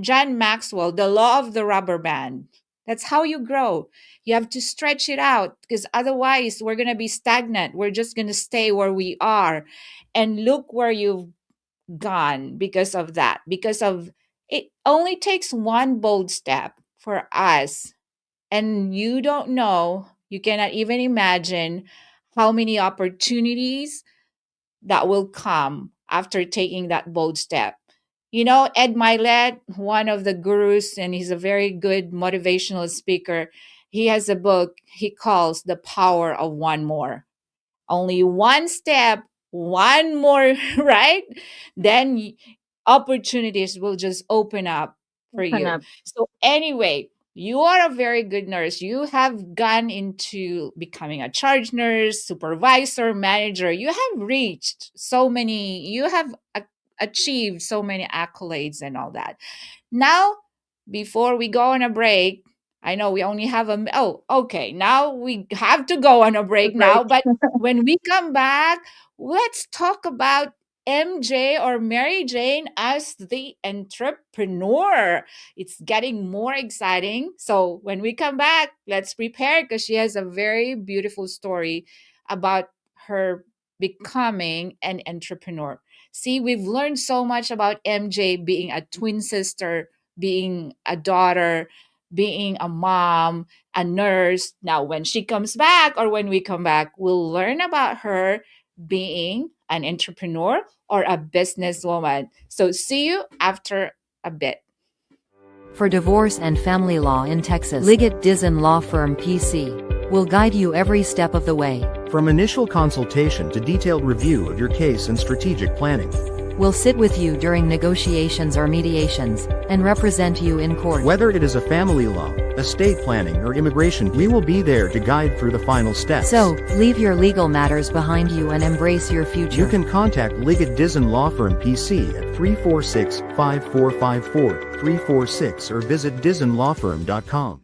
John Maxwell, the law of the rubber band. That's how you grow. You have to stretch it out, because otherwise we're going to be stagnant. We're just going to stay where we are. And look where you've gone because of that. Because of it only takes one bold step for us. And you don't know, you cannot even imagine how many opportunities that will come after taking that bold step. Ed Milet, one of the gurus, and he's a very good motivational speaker. He has a book he calls The Power of One More. Only one step, one more, right? Then opportunities will just open up for Open you. up. So, anyway, you are a very good nurse. You have gone into becoming a charge nurse, supervisor, manager. You have reached so many, you have achieved so many accolades and all that. Now, before we go on a break, I know we only have okay. Now we have to go on a break Break. now, but when we come back, let's talk about MJ or Mary Jane as the entrepreneur. It's getting more exciting. So when we come back, let's prepare because she has a very beautiful story about her becoming an entrepreneur. See, we've learned so much about MJ being a twin sister, being a daughter, being a mom, a nurse. Now, when she comes back or when we come back, we'll learn about her being an entrepreneur or a businesswoman. So, see you after a bit. For divorce and family law in Texas, Liggett Dizon Law Firm PC will guide you every step of the way. From initial consultation to detailed review of your case and strategic planning. We'll sit with you during negotiations or mediations, and represent you in court. Whether it is a family law, estate planning, or immigration, we will be there to guide through the final steps. So, leave your legal matters behind you and embrace your future. You can contact Liggett Dizon Law Firm PC at 346-5454-346 or visit dizonlawfirm.com.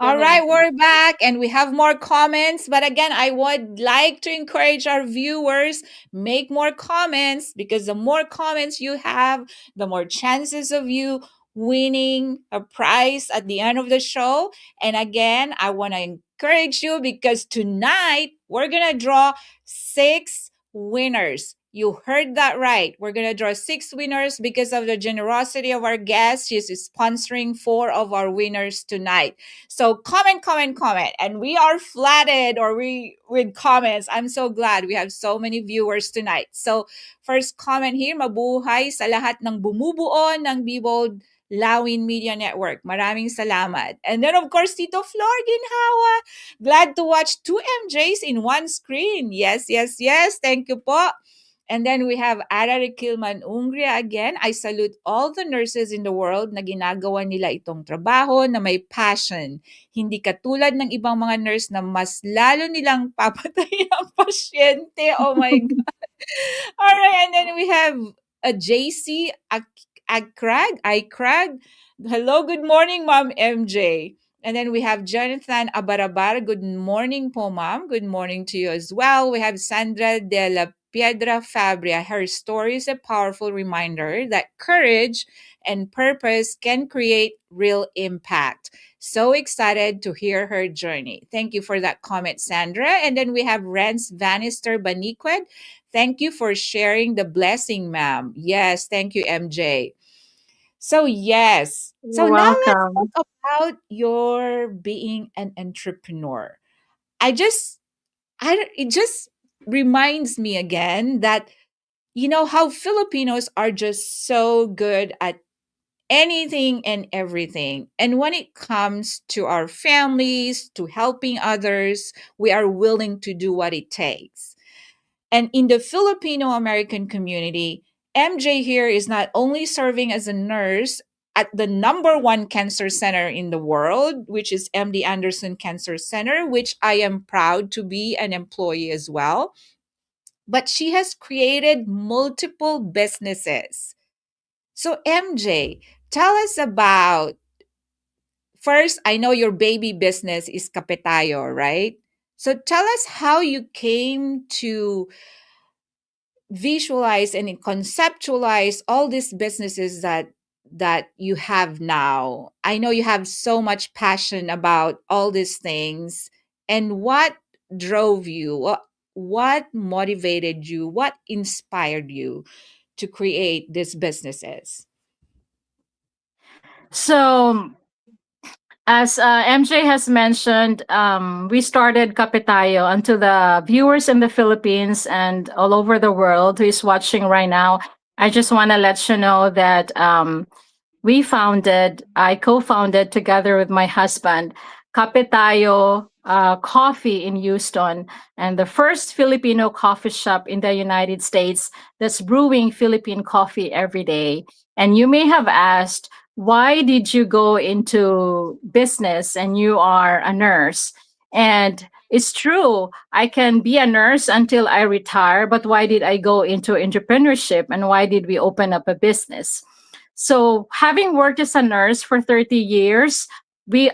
All right, we're back and we have more comments. But again, I would like to encourage our viewers, make more comments because the more comments you have, the more chances of you winning a prize at the end of the show. And again, I want to encourage you because tonight we're going to draw 6 winners. You heard that right. We're going to draw 6 winners because of the generosity of our guest. She's sponsoring 4 of our winners tonight. So comment. And we are flattered with comments. I'm so glad we have so many viewers tonight. So first comment here, mabuhay sa lahat ng bumubuo ng Be-Bold Lawin Media Network. Maraming salamat. And then of course, Tito Flor Ginhawa. Glad to watch 2 MJs in one screen. Yes. Thank you po. And then we have Ara Kilman Ungria again. I salute all the nurses in the world na ginagawa nila itong trabaho na may passion. Hindi katulad ng ibang mga nurse na mas lalo nilang papatayin ang pasyente. Oh my God. All right. And then we have a JC Ikrag. Hello, good morning, Ma'am MJ. And then we have Jonathan Abarabar. Good morning po, Ma'am. Good morning to you as well. We have Sandra de la Piedra Fabria. Her story is a powerful reminder that courage and purpose can create real impact. So excited to hear her journey. Thank you for that comment, Sandra. And then we have Rance Vanister Baniqued. Thank you for sharing the blessing, ma'am. Yes, thank you, MJ. So yes. So You're now let's welcome. talk about your being an entrepreneur. It just reminds me again that how Filipinos are just so good at anything and everything. And when it comes to our families, to helping others, we are willing to do what it takes. And in the Filipino American community, MJ here is not only serving as a nurse at the number 1 cancer center in the world, which is MD Anderson Cancer Center, which I am proud to be an employee as well. But she has created multiple businesses. So MJ, tell us about, first, I know your baby business is Capetayo, right? So tell us how you came to visualize and conceptualize all these businesses that you have now. I know you have so much passion about all these things. And what drove you? What motivated you? What inspired you to create these businesses? So, as MJ has mentioned, we started Capitayo. And to the viewers in the Philippines and all over the world who is watching right now, I just want to let you know that I co-founded together with my husband, Capitayo Coffee in Houston, and the first Filipino coffee shop in the United States that's brewing Philippine coffee every day. And you may have asked, why did you go into business and you are a nurse? And it's true, I can be a nurse until I retire, but why did I go into entrepreneurship and why did we open up a business? So having worked as a nurse for 30 years,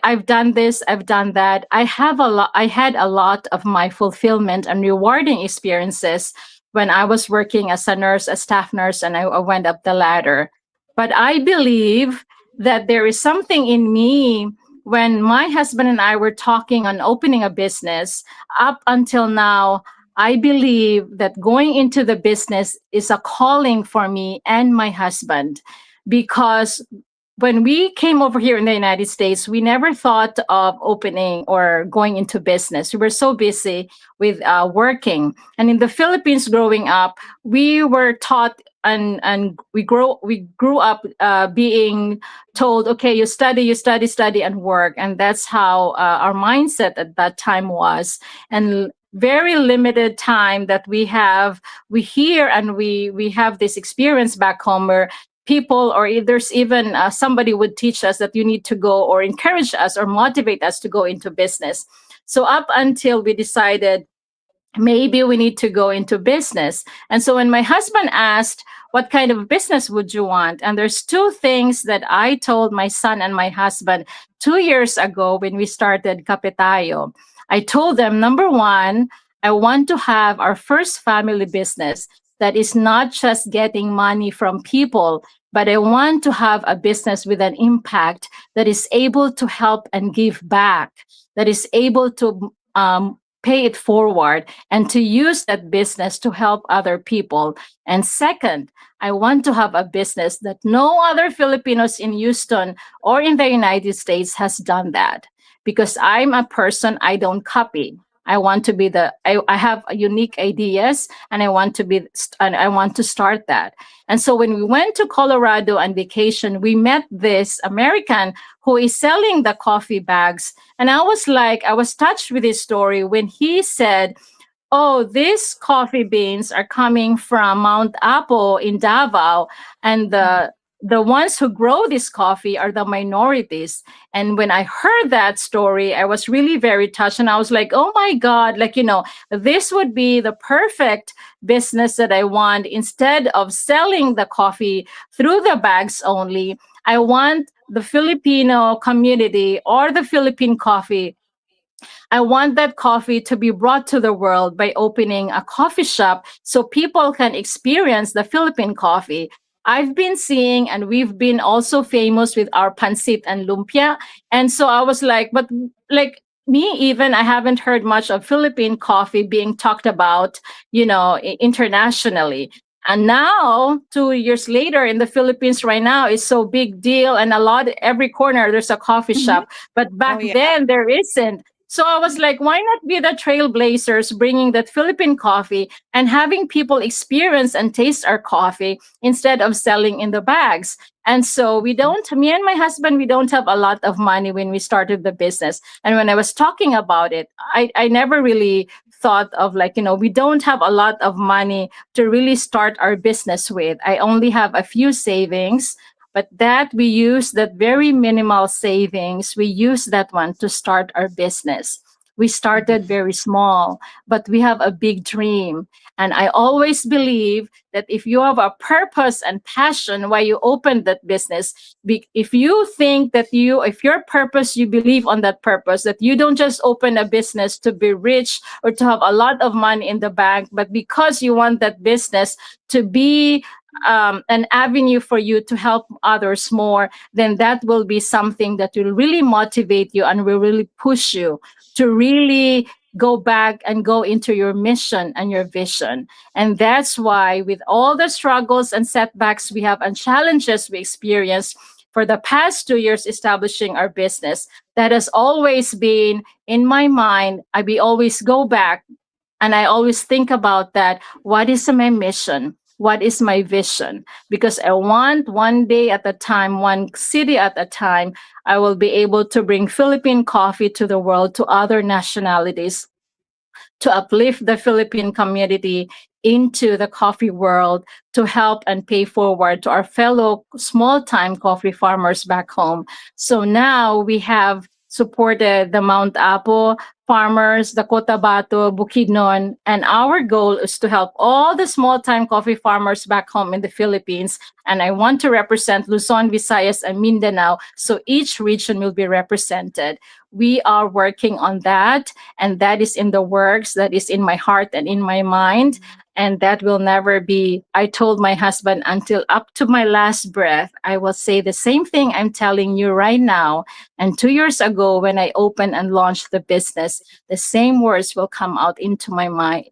I've done this, I've done that. I had a lot of my fulfillment and rewarding experiences when I was working as a nurse, a staff nurse, and I went up the ladder. But I believe that there is something in me when my husband and I were talking on opening a business. Up until now, I believe that going into the business is a calling for me and my husband, because when we came over here in the United States, we never thought of opening or going into business. We were so busy with working. And in the Philippines, growing up, we were taught and we grew up being told, okay, you study, and work. And that's how our mindset at that time was. And very limited time that we hear and we have this experience back home where people, or there's even somebody would teach us that you need to go or encourage us or motivate us to go into business. So up until we decided maybe we need to go into business. And so when my husband asked, what kind of business would you want? And there's two things that I told my son and my husband 2 years ago when we started Kapitayo. I told them, number one, I want to have our first family business that is not just getting money from people, but I want to have a business with an impact that is able to help and give back, that is able to pay it forward and to use that business to help other people. And second, I want to have a business that no other Filipinos in Houston or in the United States has done that. Because I'm a person, I don't copy. I want to be I have unique ideas and I want to start that. And so when we went to Colorado on vacation, we met this American who is selling the coffee bags. And I was touched with his story when he said, oh, these coffee beans are coming from Mount Apo in Davao, and the ones who grow this coffee are the minorities. And when I heard that story, I was really very touched. And I was like, oh my God, this would be the perfect business that I want. Instead of selling the coffee through the bags only, I want the Filipino community or the Philippine coffee. I want that coffee to be brought to the world by opening a coffee shop so people can experience the Philippine coffee. I've been seeing, and we've been also famous with our pancit and lumpia. And so I was like, but me, even I haven't heard much of Philippine coffee being talked about, internationally. And now, 2 years later, in the Philippines right now, it's so big deal. And every corner, there's a coffee shop. But back then, there isn't. So I was like, why not be the trailblazers bringing that Philippine coffee and having people experience and taste our coffee instead of selling in the bags? And so me and my husband, we don't have a lot of money when we started the business. And when I was talking about it, I never really thought of we don't have a lot of money to really start our business with. I only have a few savings. But that we use that very minimal savings, we use that one to start our business. We started very small, but we have a big dream. And I always believe that if you have a purpose and passion why you opened that business, if you think that if your purpose, you believe on that purpose, that you don't just open a business to be rich or to have a lot of money in the bank, but because you want that business to be an avenue for you to help others more, then that will be something that will really motivate you and will really push you to really go back and go into your mission and your vision. And that's why with all the struggles and setbacks we have and challenges we experienced for the past 2 years establishing our business, that has always been in my mind. I always go back and I always think about that. What is my mission? What is my vision? Because I want one day at a time, one city at a time, I will be able to bring Philippine coffee to the world, to other nationalities, to uplift the Philippine community into the coffee world, to help and pay forward to our fellow small-time coffee farmers back home. So now we have supported the Mount Apo farmers, the Cotabato, Bukidnon, and our goal is to help all the small-time coffee farmers back home in the Philippines. And I want to represent Luzon, Visayas, and Mindanao, so each region will be represented. We are working on that, and that is in the works, that is in my heart and in my mind. And that will never be, I told my husband, until up to my last breath, I will say the same thing I'm telling you right now. And 2 years ago, when I opened and launched the business, the same words will come out into my mind.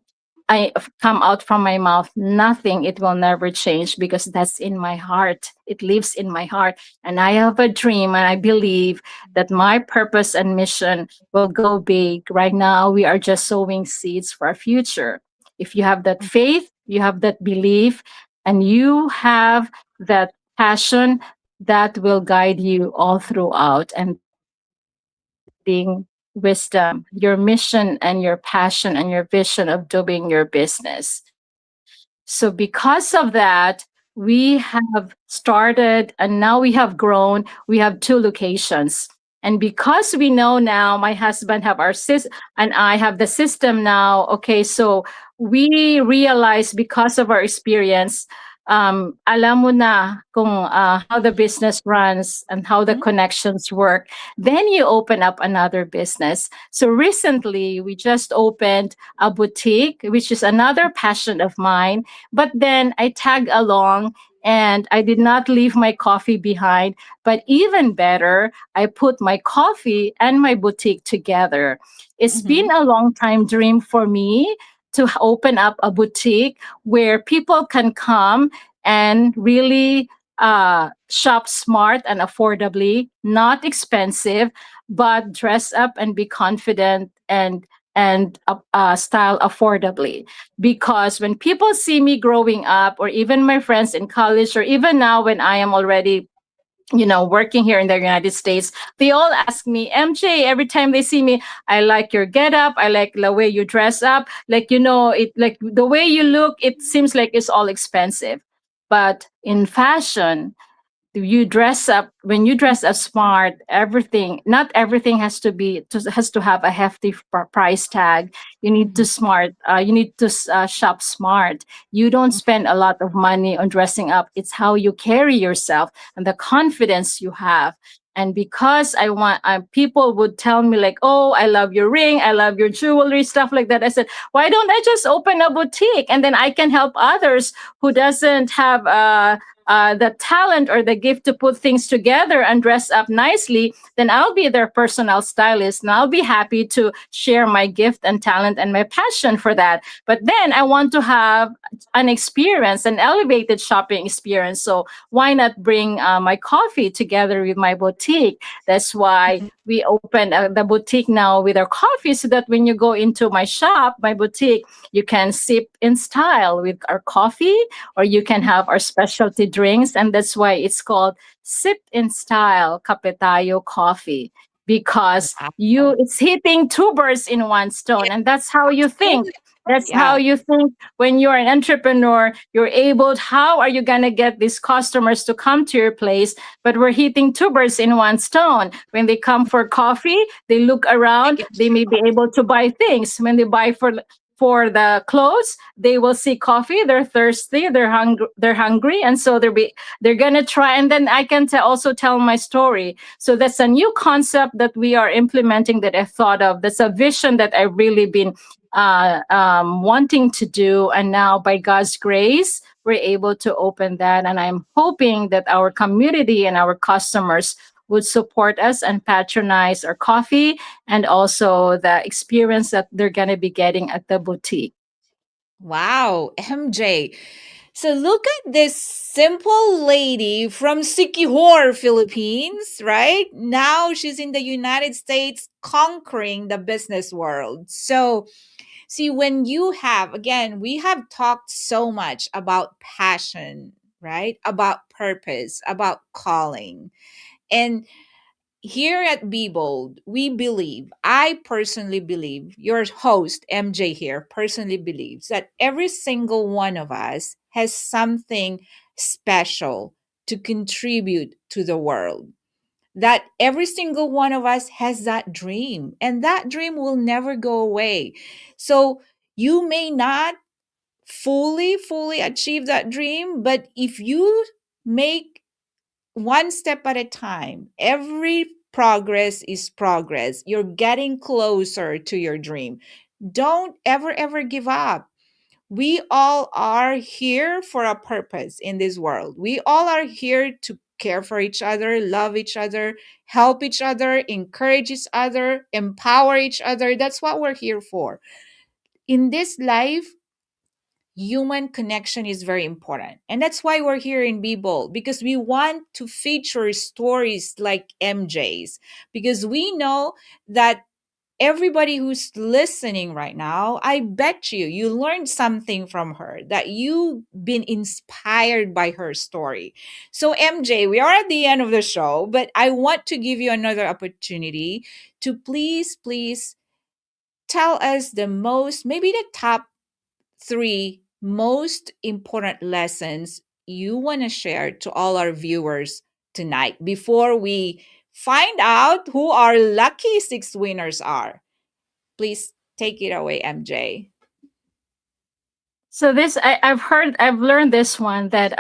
I come out from my mouth. Nothing, it will never change, because that's in my heart. It lives in my heart. And I have a dream, and I believe that my purpose and mission will go big. Right now, we are just sowing seeds for our future. If you have that faith, you have that belief, and you have that passion, that will guide you all throughout. And being wisdom, your mission and your passion and your vision of doing your business. So because of that, we have started and now we have grown. We have 2 locations. And because we know now, my husband have our and I have the system now. Okay, so we realize, because of our experience, alam mo na kung how the business runs and how the connections work. Then you open up another business. So recently, we just opened a boutique, which is another passion of mine. But then I tag along, and I did not leave my coffee behind. But even better, I put my coffee and my boutique together. It's been a long time dream for me to open up a boutique where people can come and really shop smart and affordably, not expensive, but dress up and be confident and style affordably. Because when people see me growing up, or even my friends in college, or even now when I am already working here in the United States, they all ask me, MJ, every time they see me, I like your getup, I like the way you dress up, it, like the way you look, it seems like it's all expensive. But in fashion, when you dress up smart, not everything has to have a hefty price tag. You need to shop smart. You don't spend a lot of money on dressing up. It's how you carry yourself and the confidence you have. And because people would tell me like, oh, I love your ring, I love your jewelry, stuff like that. I said, why don't I just open a boutique, and then I can help others who doesn't have the talent or the gift to put things together and dress up nicely. Then I'll be their personal stylist, and I'll be happy to share my gift and talent and my passion for that. But then I want to have an elevated shopping experience. So why not bring my coffee together with my boutique? That's why we open the boutique now with our coffee, so that when you go into my boutique, you can sip in style with our coffee, or you can have our specialty drinks. And that's why it's called Sip in Style Kape Tayo Coffee, because it's hitting 2 birds in one stone. And that's how you think. That's how you think when you're an entrepreneur. How are you going to get these customers to come to your place? But we're hitting 2 birds in one stone. When they come for coffee, they look around, they may be able to buy things. When they buy for the clothes, they will see coffee, they're thirsty, they're hungry, and so they're gonna try. And then I can also tell my story. So that's a new concept that we are implementing, that I thought of. That's a vision that I've really been wanting to do, and now by God's grace, we're able to open that. And I'm hoping that our community and our customers would support us and patronize our coffee, and also the experience that they're going to be getting at the boutique. Wow, MJ. So look at this simple lady from Siquijor, Philippines, right? Now she's in the United States conquering the business world. So see, when you have, again, we have talked so much about passion, right? About purpose, about calling. And here at Be Bold, I personally believe, your host, MJ here, personally believes that every single one of us has something special to contribute to the world. that every single one of us has that dream, and that dream will never go away. So you may not fully achieve that dream, but if you make one step at a time, every progress is progress. You're getting closer to your dream. Don't ever give up. We all are here for a purpose in this world. We all are here to care for each other, love each other, help each other, encourage each other, empower each other. That's what we're here for. In this life, human connection is very important. And that's why we're here in Be Bold, because we want to feature stories like MJ's, because we know that everybody who's listening right now, I bet you learned something from her, that you've been inspired by her story. So MJ, we are at the end of the show, but I want to give you another opportunity to please tell us the most, maybe the top 3 most important lessons you want to share to all our viewers tonight before we find out who our lucky 6 winners are. Please take it away, MJ. So this I've learned this one, that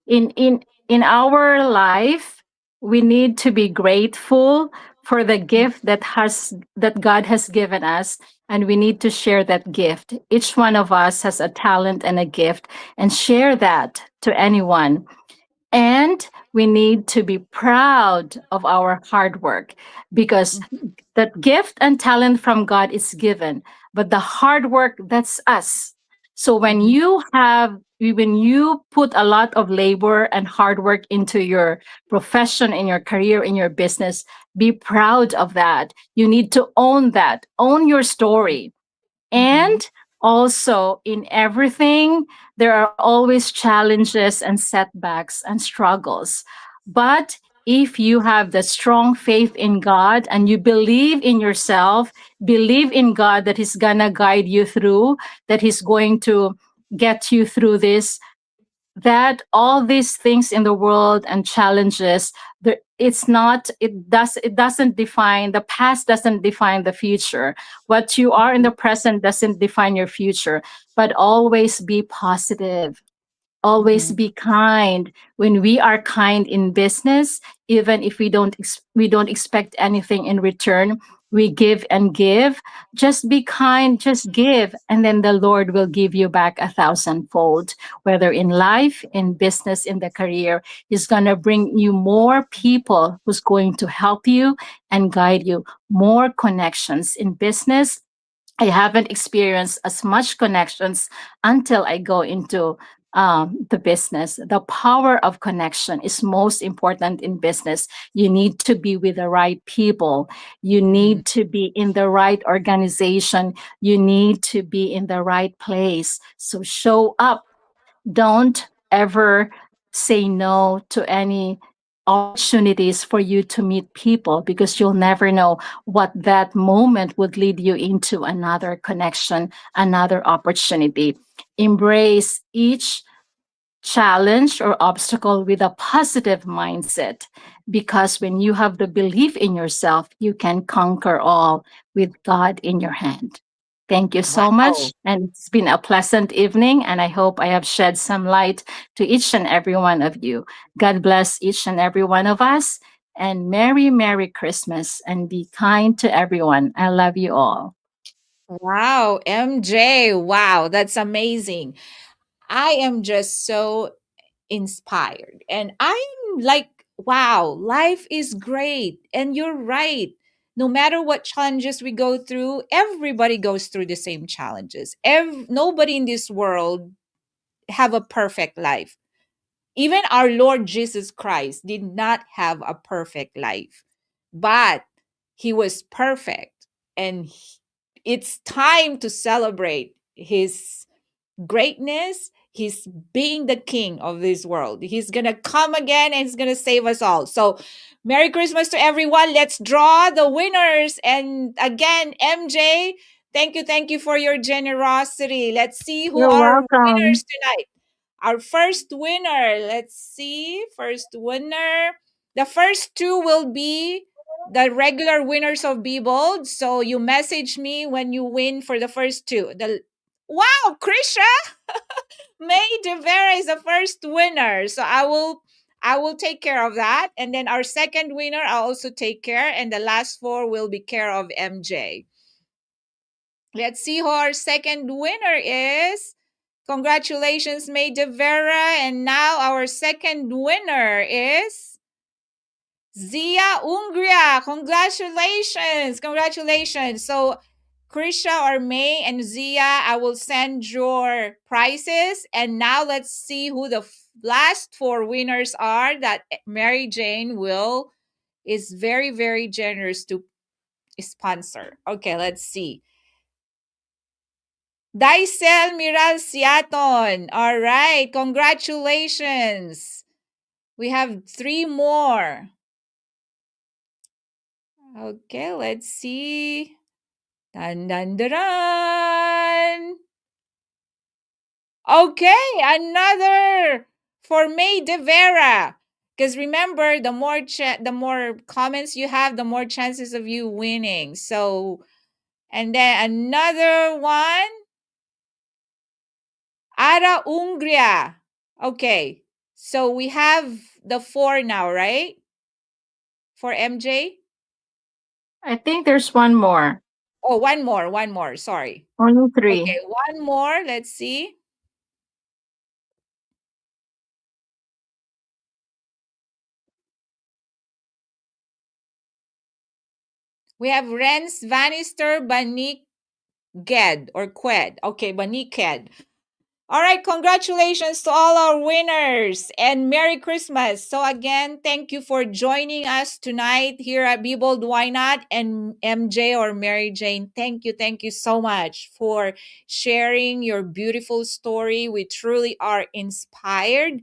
in our life we need to be grateful for the gift that God has given us, and we need to share that gift. Each one of us has a talent and a gift, and share that to anyone. And we need to be proud of our hard work, because that gift and talent from God is given, but the hard work, that's us. So when you put a lot of labor and hard work into your profession, in your career, in your business, be proud of that. You need to own that, own your story. And also, in everything, there are always challenges and setbacks and struggles. But if you have the strong faith in God and you believe in yourself, believe in God that He's gonna guide you through, that He's going to get you through this, that all these things in the world and challenges, it doesn't define the past, doesn't define the future. What you are in the present doesn't define your future. But always be positive, always be kind. When we are kind in business, even if we don't expect anything in return, we give and give. Just be kind, just give, and then the Lord will give you back 1,000-fold. Whether in life, in business, in the career, He's gonna bring you more people who's going to help you and guide you. More connections in business. I haven't experienced as much connections until I go into the business. The power of connection is most important in business. You need to be with the right people. You need to be in the right organization. You need to be in the right place. So show up. Don't ever say no to any opportunities for you to meet people, because you'll never know what that moment would lead you into, another connection, another opportunity. Embrace each challenge or obstacle with a positive mindset, because when you have the belief in yourself, you can conquer all with God in your hand. Thank you so Wow. much. And it's been a pleasant evening, and I hope I have shed some light to each and every one of you. God bless each and every one of us, and Merry Christmas, and be kind to everyone. I love you all. Wow, MJ. Wow, that's amazing. I am just so inspired. And I'm like, wow, life is great. And you're right. No matter what challenges we go through, everybody goes through the same challenges. Nobody in this world have a perfect life. Even our Lord Jesus Christ did not have a perfect life, but He was perfect. And it's time to celebrate His greatness. He's being the king of this world. He's gonna come again and He's gonna save us all. So Merry Christmas to everyone. Let's draw the winners. And again, MJ, thank you for your generosity. Let's see who You're are welcome. winners tonight. Our first winner, let's see, first winner. The first two will be the regular winners of Be Bold. So you message me when you win for the first two. Wow, Krisha! May De Vera is the first winner. So I will take care of that. And then our second winner, I'll also take care. And the last four will be care of MJ. Let's see who our second winner is. Congratulations, May De Vera. And now our second winner is Zia Ungria. Congratulations. Congratulations. So Krisha or May and Zia, I will send your prizes. And now let's see who the last four winners are that Mary Jane is very, very generous to sponsor. Okay, let's see. Daisel Miral Siaton. All right, congratulations. We have 3 more. Okay, let's see. Dun, dun, dun, dun. Okay, another for May De Vera. Because remember, the more comments you have, the more chances of you winning. So, and then another one, Ara Ungria. Okay, so we have the 4 now, right? For MJ? I think there's one more. Oh, one more. Sorry. Only 3. Okay, one more. Let's see. We have Renz Vanister Banik Ged or Qued. Okay, Baniked. All right, congratulations to all our winners and Merry Christmas. So again, thank you for joining us tonight here at Be Bold Why Not, and MJ or Mary Jane. Thank you so much for sharing your beautiful story. We truly are inspired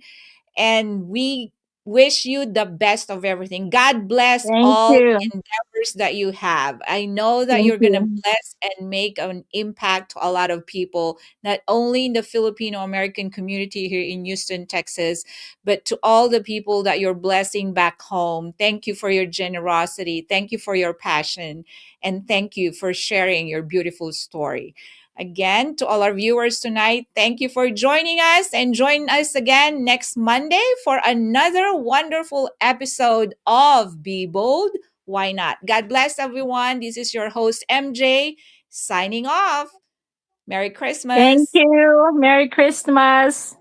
and we wish you the best of everything. God bless Thank all you. endeavors that you have. I know that Thank you're going to you. bless and make an impact to a lot of people, not only in the Filipino American community here in Houston, Texas, but to all the people that you're blessing back home. Thank you for your generosity. Thank you for your passion. And thank you for sharing your beautiful story. Again, to all our viewers tonight, thank you for joining us and join us again next Monday for another wonderful episode of Be Bold, Why Not? God bless everyone. This is your host, MJ, signing off. Merry Thank Christmas. you. Merry Christmas.